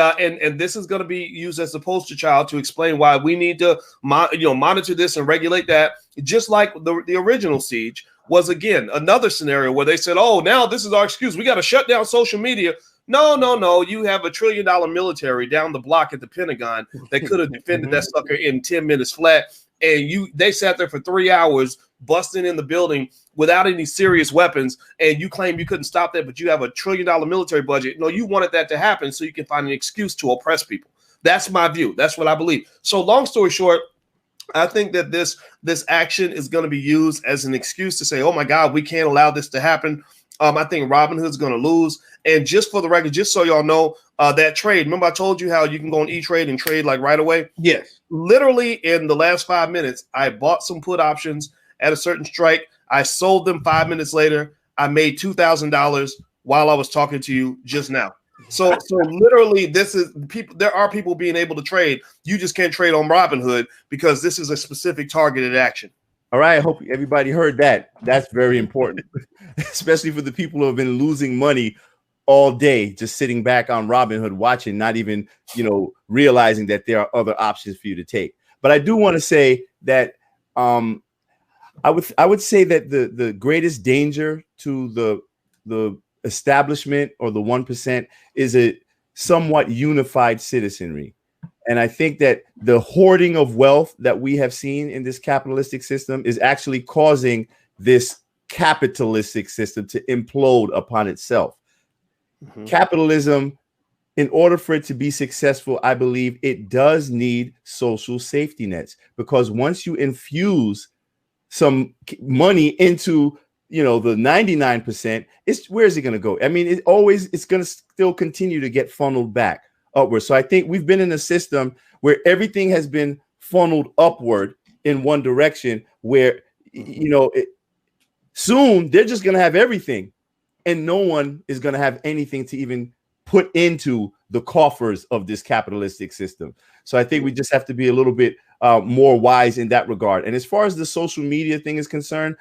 this is going to be used as a poster child to explain why we need to monitor this and regulate that. Just like the original siege was, again, another scenario where they said, oh, now this is our excuse. We got to shut down social media. No. You have $1 trillion military down the block at the Pentagon that could have defended that sucker in 10 minutes flat. And they sat there for 3 hours busting in the building without any serious weapons, and you claim you couldn't stop that, but you have $1 trillion military budget. No, you wanted that to happen so you can find an excuse to oppress people. That's my view. That's what I believe. So long story short, I think that this action is going to be used as an excuse to say, oh my God, we can't allow this to happen. I think Robinhood's going to lose. And just for the record, just so y'all know, that trade, remember I told you how you can go on E-Trade and trade like right away? Yes. Literally in the last 5 minutes, I bought some put options at a certain strike. I sold them 5 minutes later. I made $2,000 while I was talking to you just now. So literally, this is people. There are people being able to trade. You just can't trade on Robinhood because this is a specific targeted action. All right. I hope everybody heard that. That's very important, especially for the people who have been losing money all day, just sitting back on Robinhood watching, not even, realizing that there are other options for you to take. But I do want to say that I would say that the greatest danger to the establishment or the 1% is a somewhat unified citizenry. And I think that the hoarding of wealth that we have seen in this capitalistic system is actually causing this capitalistic system to implode upon itself. Mm-hmm. Capitalism, in order for it to be successful, I believe it does need social safety nets, because once you infuse some money into the 99%, where is it going to go? I mean, it's going to still continue to get funneled back upward. So I think we've been in a system where everything has been funneled upward in one direction, where soon they're just going to have everything, and no one is going to have anything to even put into the coffers of this capitalistic system. So I think we just have to be a little bit more wise in that regard. And as far as the social media thing is concerned,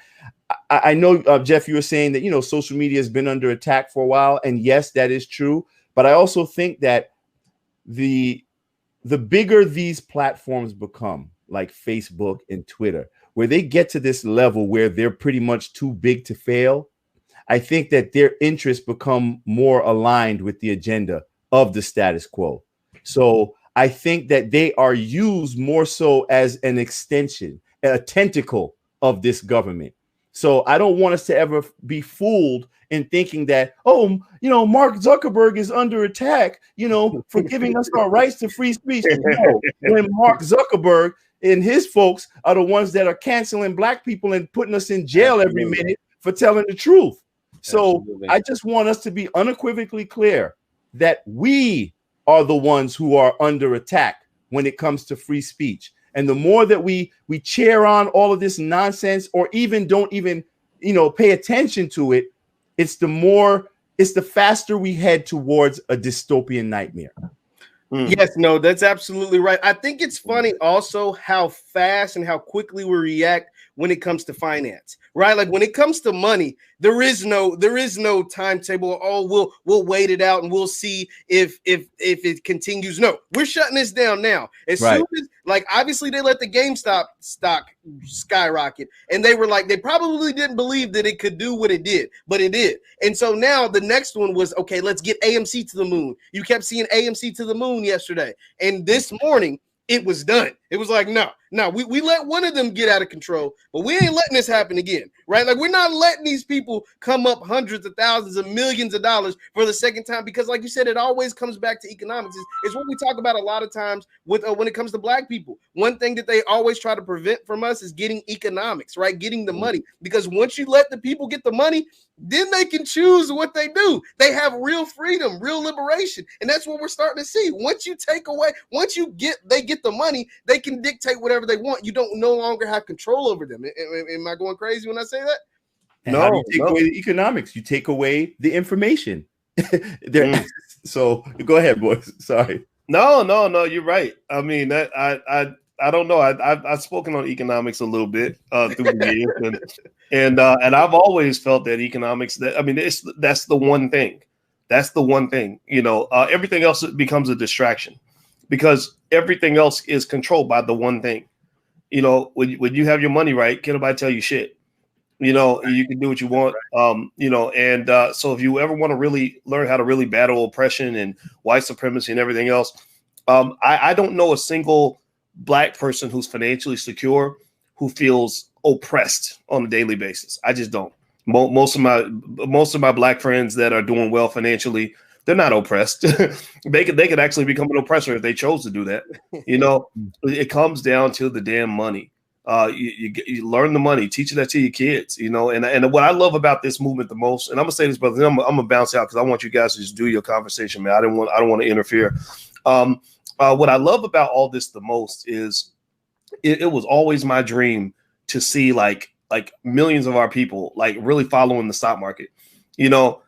I know, Jeff, you were saying that, social media has been under attack for a while. And yes, that is true. But I also think that the bigger these platforms become, like Facebook and Twitter, where they get to this level where they're pretty much too big to fail, I think that their interests become more aligned with the agenda of the status quo. So I think that they are used more so as an extension, a tentacle of this government. So I don't want us to ever be fooled in thinking that, oh, Mark Zuckerberg is under attack, for giving us our rights to free speech. No, when Mark Zuckerberg and his folks are the ones that are canceling black people and putting us in jail every minute for telling the truth. So I just want us to be unequivocally clear that we are the ones who are under attack when it comes to free speech. And the more that we cheer on all of this nonsense, or even don't even, pay attention to it, it's the faster we head towards a dystopian nightmare. Yes, no, that's absolutely right. I think it's funny also how fast and how quickly we react when it comes to finance, right? Like when it comes to money, there is no timetable. Oh, we'll wait it out and we'll see if it continues. No, we're shutting this down now. As soon as, like, obviously they let the GameStop stock skyrocket, and they were like, they probably didn't believe that it could do what it did, but it did. And so now the next one was, okay, let's get AMC to the moon. You kept seeing AMC to the moon yesterday, and this morning it was done. It was like, no, we let one of them get out of control, but we ain't letting this happen again, right? Like, we're not letting these people come up hundreds of thousands of millions of dollars for the second time, because like you said, it always comes back to economics. It's what we talk about a lot of times with when it comes to black people. One thing that they always try to prevent from us is getting economics, right? Getting the money, because once you let the people get the money, then they can choose what they do. They have real freedom, real liberation. And that's what we're starting to see. Once you take away, they get the money, they can dictate whatever they want. You don't no longer have control over them. Am I going crazy when I say that? And how do you take away the economics? You take away the information. So go ahead, boys. Sorry. No, you're right. I mean, that I don't know. I've spoken on economics a little bit through the years, and I've always felt that economics. That's the one thing. That's the one thing. Everything else becomes a distraction, because everything else is controlled by the one thing. When you have your money right, can't nobody tell you shit. You can do what you want. So if you ever want to really learn how to really battle oppression and white supremacy and everything else, I don't know a single black person who's financially secure who feels oppressed on a daily basis. I just don't. Most of my black friends that are doing well financially, they're not oppressed. They could actually become an oppressor if they chose to do that. It comes down to the damn money. You learn the money, teach that to your kids, and what I love about this movement the most, and I'm gonna say this, brother, I'm gonna bounce out because I want you guys to just do your conversation, man. I don't want to interfere. What I love about all this the most is it was always my dream to see like millions of our people like really following the stock market. Not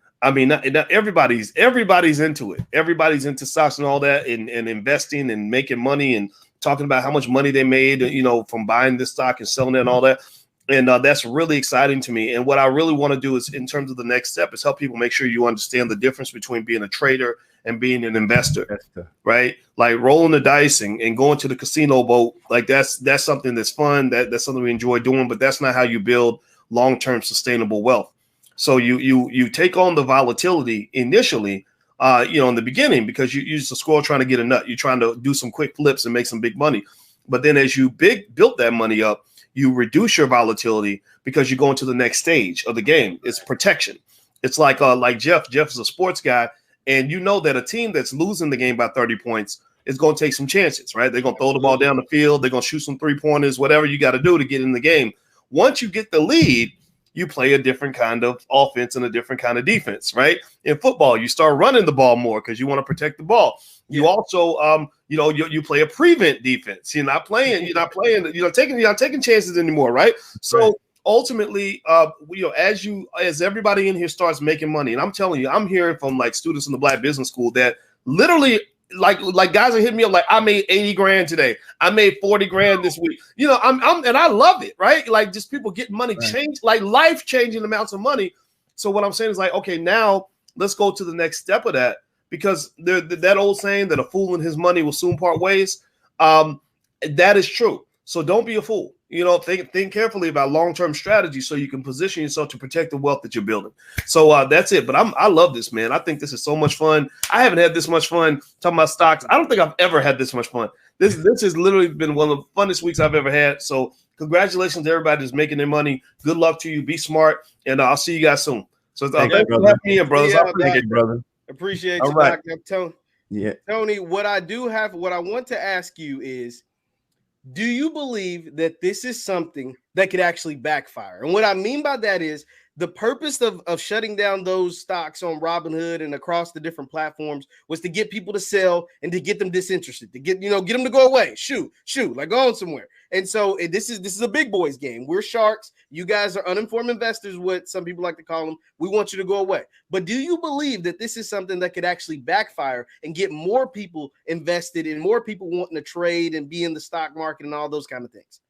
everybody's into it. Everybody's into stocks and all that, and investing and making money and talking about how much money they made, from buying this stock and selling it and all that. And that's really exciting to me. And what I really want to do is, in terms of the next step, is help people make sure you understand the difference between being a trader and being an investor, right? Like rolling the dice and going to the casino boat. Like that's something that's fun. That's something we enjoy doing, but that's not how you build long-term sustainable wealth. So you take on the volatility initially, in the beginning, because you use the squirrel trying to get a nut. You're trying to do some quick flips and make some big money. But then as you built that money up, you reduce your volatility because you go into the next stage of the game. It's protection. It's like Jeff. Jeff is a sports guy, and you know that a team that's losing the game by 30 points is going to take some chances, right? They're going to throw the ball down the field. They're going to shoot some three-pointers, whatever you got to do to get in the game. Once you get the lead, you play a different kind of offense and a different kind of defense, right? In football, you start running the ball more because you want to protect the ball. You also, you play a prevent defense. You're not taking chances anymore, right? So ultimately, as everybody in here starts making money, and I'm telling you, I'm hearing from like students in the Black Business School that literally like guys are hitting me up like, I made 80 grand today. I made 40 grand this week. And I love it, right? Like just people getting money, change, like life-changing amounts of money. So what I'm saying is like, okay, now let's go to the next step of that, because that old saying that a fool and his money will soon part ways, that is true. So don't be a fool. Think carefully about long-term strategy so you can position yourself to protect the wealth that you're building. So that's it. But I love this, man. I think this is so much fun. I haven't had this much fun talking about stocks. I don't think I've ever had this much fun. This has literally been one of the funnest weeks I've ever had. So congratulations to everybody that's making their money. Good luck to you. Be smart, and I'll see you guys soon. So thanks for having me in, brothers. Yeah, I appreciate you, brother. Appreciate All you, right. Dr. Tony. Yeah, Tony, what I want to ask you is, do you believe that this is something that could actually backfire? And what I mean by that is the purpose of shutting down those stocks on Robinhood and across the different platforms was to get people to sell and to get them disinterested, to get them to go away, shoot, like go on somewhere. And so this is a big boys game. We're sharks. You guys are uninformed investors, what some people like to call them. We want you to go away. But do you believe that this is something that could actually backfire and get more people invested and more people wanting to trade and be in the stock market and all those kind of things?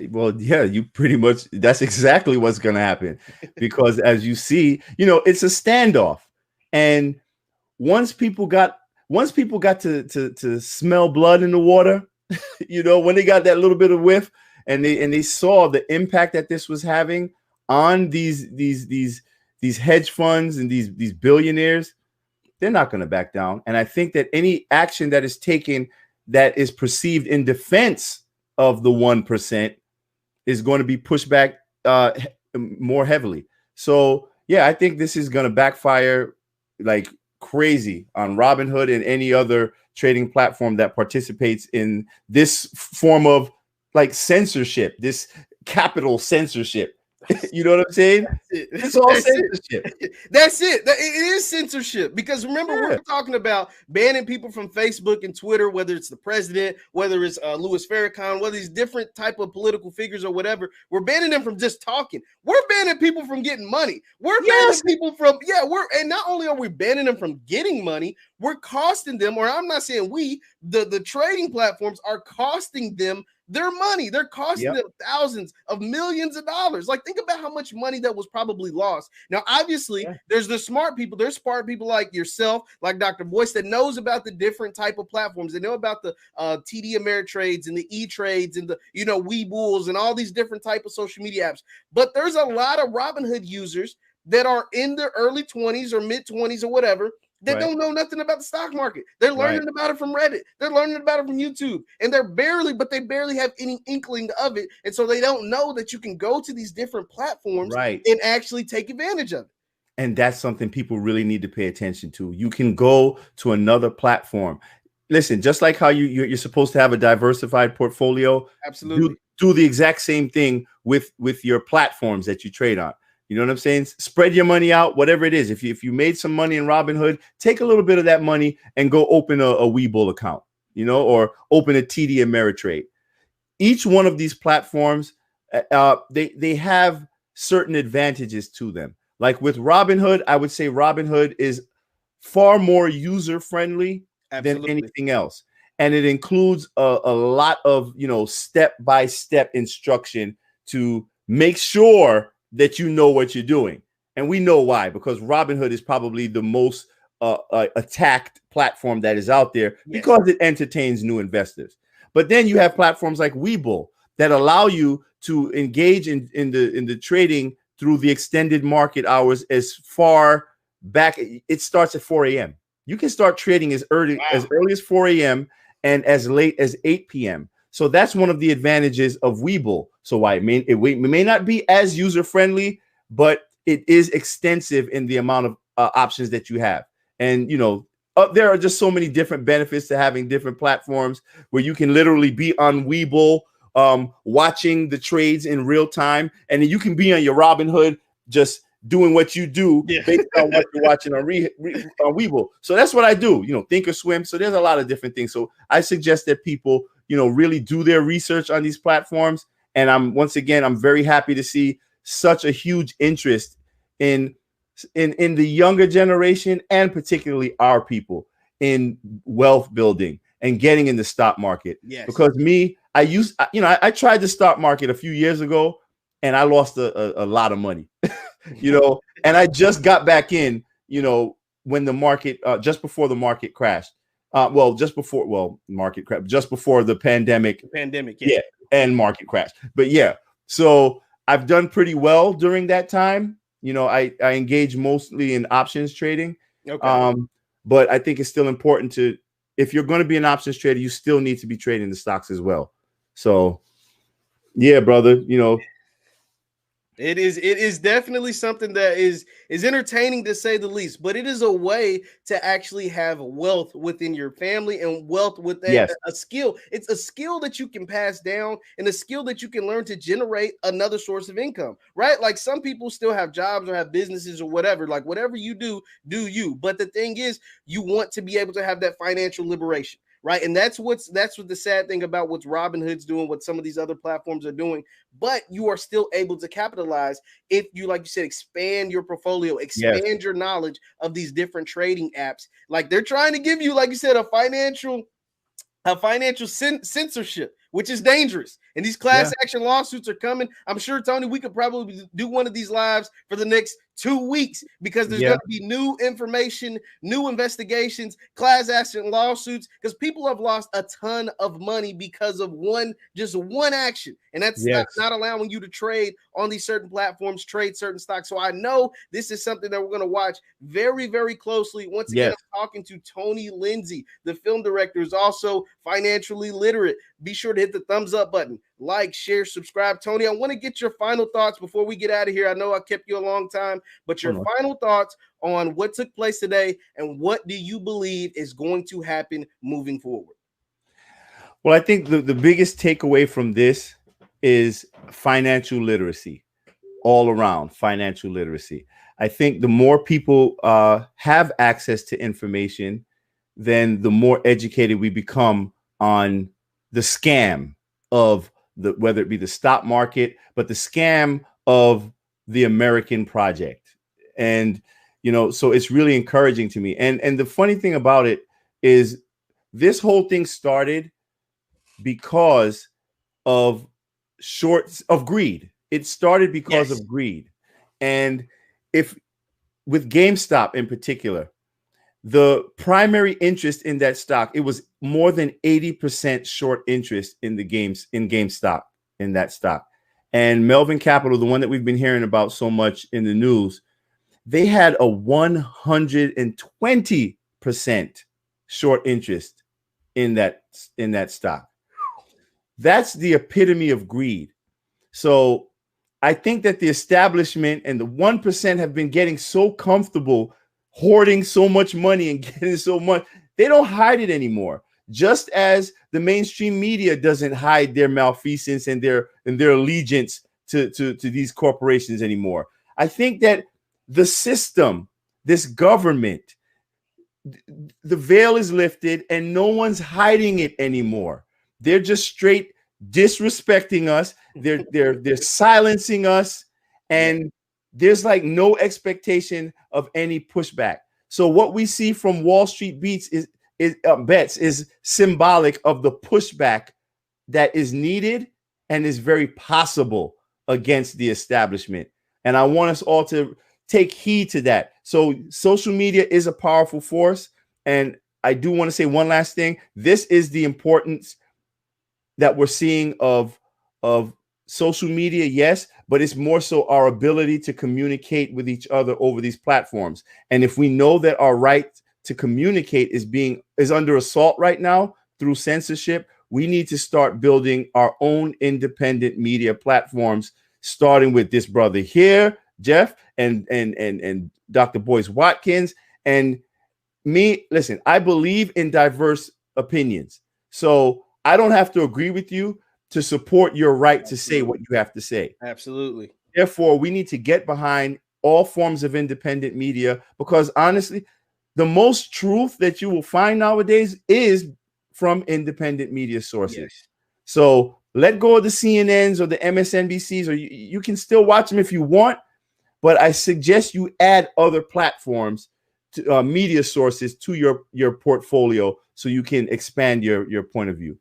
Well, yeah, you pretty much, that's exactly what's going to happen, because as you see, it's a standoff. And once people got to smell blood in the water, when they got that little bit of whiff and they saw the impact that this was having on these hedge funds and these billionaires, they're not going to back down. And I think that any action that is taken that is perceived in defense of the 1% is going to be pushed back more heavily. So yeah, I think this is going to backfire like crazy on Robinhood and any other trading platform that participates in this form of like censorship, this capital censorship. You know what I'm saying? It's all censorship. That's it. It is censorship, because remember, we're talking about banning people from Facebook and Twitter, whether it's the president, whether it's Louis Farrakhan, whether it's different type of political figures or whatever. We're banning them from just talking. We're banning people from getting money. We're banning people from, and not only are we banning them from getting money, we're costing them, or I'm not saying the trading platforms are costing them their money. They're costing them thousands of millions of dollars. Like, think about how much money that was probably lost. Now, obviously, there's the smart people. There's smart people like yourself, like Dr. Boyce, that knows about the different type of platforms. They know about the TD Ameritrades and the E-Trades and the, Webull and all these different type of social media apps. But there's a lot of Robinhood users that are in their early 20s or mid 20s or whatever, that don't know nothing about the stock market. They're learning about it from Reddit. They're learning about it from YouTube. And they barely have any inkling of it. And so they don't know that you can go to these different platforms and actually take advantage of it. And that's something people really need to pay attention to. You can go to another platform. Listen, just like how you're supposed to have a diversified portfolio. Absolutely. Do the exact same thing with your platforms that you trade on. You know what I'm saying? Spread your money out, whatever it is. If you made some money in Robinhood, take a little bit of that money and go open a Webull account, or open a TD Ameritrade. Each one of these platforms, they have certain advantages to them. Like with Robinhood, I would say Robinhood is far more user-friendly than anything else. And it includes a lot of, step-by-step instruction to make sure that you know what you're doing. And we know why, because Robinhood is probably the most attacked platform that is out there because it entertains new investors. But then you have platforms like Webull that allow you to engage in the trading through the extended market hours as far back. It starts at 4 a.m. You can start trading as early as 4 a.m. and as late as 8 p.m. So that's one of the advantages of Webull. So it may not be as user-friendly, but it is extensive in the amount of options that you have. And, there are just so many different benefits to having different platforms where you can literally be on Webull watching the trades in real time. And then you can be on your Robinhood just doing what you do based on what you're watching on Webull. So that's what I do, think or swim. So there's a lot of different things. So I suggest that people really do their research on these platforms. And I'm very happy to see such a huge interest in the younger generation, and particularly our people, in wealth building and getting in the stock market. Because I tried the stock market a few years ago and I lost a lot of money, and I just got back in, when the market, just before the market crashed. Just before the pandemic. And market crash. But so I've done pretty well during that time. I engage mostly in options trading. But I think it's still important if you're going to be an options trader, you still need to be trading the stocks as well. So Yeah, brother. You know, It is definitely something that is entertaining to say the least, but it is a way to actually have wealth within your family and wealth with yes, a skill. It's a skill that you can pass down and a skill that you can learn to generate another source of income, right? Like some people still have jobs or have businesses or whatever, like whatever you do you. But the thing is, you want to be able to have that financial liberation. Right. And that's what the sad thing about what Robinhood's doing, what some of these other platforms are doing, but you are still able to capitalize if you, like you said, expand your portfolio, yes, expand your knowledge of these different trading apps. Like they're trying to give you, like you said, a financial censorship, which is dangerous. And these class yeah, action lawsuits are coming. I'm sure, Tony, we could probably do one of these lives for the next 2 weeks because there's yeah, going to be new information, new investigations, class action lawsuits, because people have lost a ton of money because of just one action. And that's yes, not allowing you to trade on these certain platforms, trade certain stocks. So I know this is something that we're going to watch very, very closely. Once again, yes. I'm talking to Tony Lindsay, the film director, is also financially literate. Be sure to hit the thumbs up button, like, share, subscribe. Tony, I want to get your final thoughts before we get out of here. I know I kept you a long time, but your final thoughts on what took place today and what do you believe is going to happen moving forward? Well, I think the biggest takeaway from this is financial literacy, all around financial literacy. I think the more people have access to information, then the more educated we become on the scam of whether it be the stock market, but the scam of the American project. And, you know, so it's really encouraging to me. And the funny thing about it is this whole thing started because of greed. It started because of greed. And if with GameStop in particular, the primary interest in that stock, it was more than 80% short interest in GameStop in that stock. And Melvin Capital, the one that we've been hearing about so much in the news, they had a 120% short interest in that stock. That's the epitome of greed. So I think that the establishment and the 1% have been getting so comfortable hoarding so much money and getting so much, they don't hide it anymore. Just as the mainstream media doesn't hide their malfeasance and their allegiance to these corporations anymore. I think that the system, this government, the veil is lifted and no one's hiding it anymore. They're just straight disrespecting us. They're silencing us, and there's like no expectation of any pushback. So what we see from Wall Street bets is symbolic of the pushback that is needed and is very possible against the establishment. And I want us all to take heed to that. So social media is a powerful force. And I do want to say one last thing. This is the importance that we're seeing of social media, yes, but it's more so our ability to communicate with each other over these platforms. And if we know that our right to communicate is under assault right now through censorship, we need to start building our own independent media platforms, starting with this brother here, Jeff, and Dr. Boyce Watkins, and me. Listen, I believe in diverse opinions. So I don't have to agree with you to support your right to say what you have to say. Absolutely. Therefore, we need to get behind all forms of independent media, because honestly, the most truth that you will find nowadays is from independent media sources. Yes. So let go of the CNNs or the MSNBCs, or you can still watch them if you want, but I suggest you add other platforms to media sources to your portfolio so you can expand your point of view.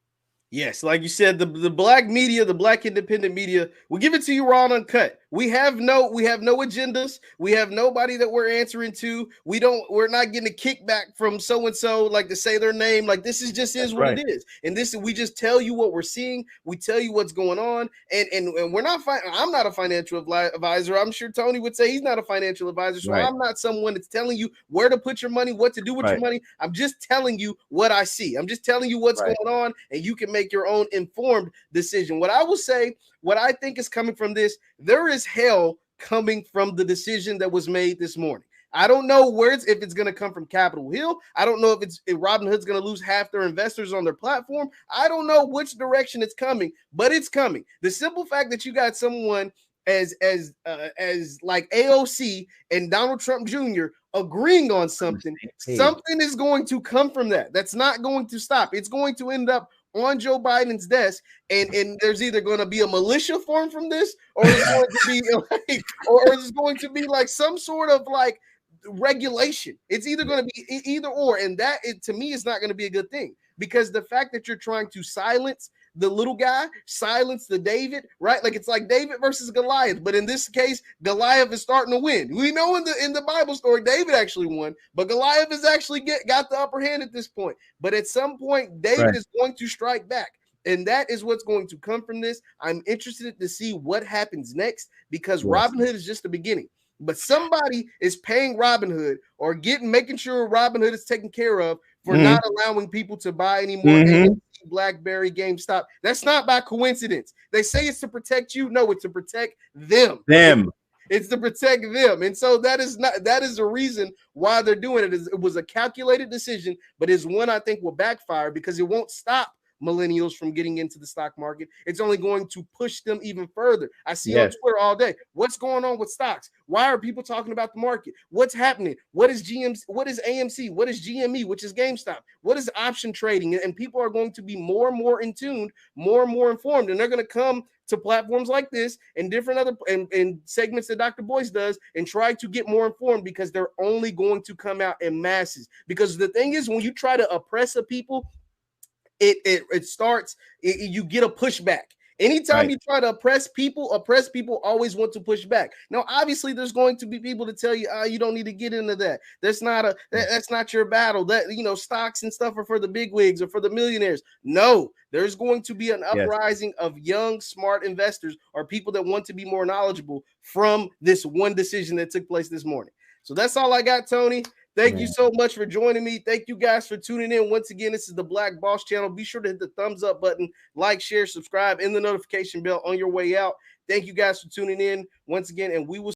Yes, like you said, the black media, the black independent media, we give it to you raw and uncut. We have no agendas. We have nobody that we're answering to. We're not getting a kickback from so and so, like to say their name. Like this is what it is. And we just tell you what we're seeing. We tell you what's going on. And we're not. I'm not a financial advisor. I'm sure Tony would say he's not a financial advisor. So I'm not someone that's telling you where to put your money, what to do with your money. I'm just telling you what I see. I'm just telling you what's going on, and you can make your own informed decision. What I will say what I think is coming from this, there is hell coming from the decision that was made this morning. I don't know if it's going to come from Capitol Hill. I don't know if Robinhood's going to lose half their investors on their platform. I don't know which direction it's coming, but it's coming. The simple fact that you got someone as like AOC and Donald Trump Jr. agreeing on something is going to come from that. That's not going to stop. It's going to end up on Joe Biden's desk, and there's either going to be a militia formed from this, or it's going to be or it's going to be like some sort of like regulation. It's either going to be either or, and that to me is not going to be a good thing, because the fact that you're trying to silence the little guy, silence the David, right? Like it's like David versus Goliath, but in this case, Goliath is starting to win. We know in the Bible story, David actually won, but Goliath has actually got the upper hand at this point. But at some point, David is going to strike back. And that is what's going to come from this. I'm interested to see what happens next, because Robinhood is just the beginning. But somebody is paying Robinhood or making sure Robinhood is taken care of for not allowing people to buy anymore. BlackBerry, GameStop. That's not by coincidence. They say it's to protect you. No, it's to protect them. It's to protect them. And so that is the reason why they're doing it. It was a calculated decision, but it's one I think will backfire, because it won't stop millennials from getting into the stock market. It's only going to push them even further. I see on Twitter all day, what's going on with stocks? Why are people talking about the market? What's happening? What is GMC? What is AMC? What is GME, which is GameStop? What is option trading? And people are going to be more and more in tune, more and more informed, and they're going to come to platforms like this and different other and segments that Dr. Boyce does and try to get more informed, because they're only going to come out in masses. Because the thing is, when you try to oppress a people, it starts, you get a pushback. Anytime you try to oppress people always want to push back. Now, obviously, there's going to be people to tell you, you don't need to get into that. That's not your battle. That, stocks and stuff are for the bigwigs or for the millionaires. No, there's going to be an uprising of young, smart investors or people that want to be more knowledgeable from this one decision that took place this morning. So that's all I got, Tony. Thank you so much for joining me. Thank you guys for tuning in. Once again, this is the Black Boss Channel. Be sure to hit the thumbs up button, like, share, subscribe, and the notification bell on your way out. Thank you guys for tuning in once again, and we will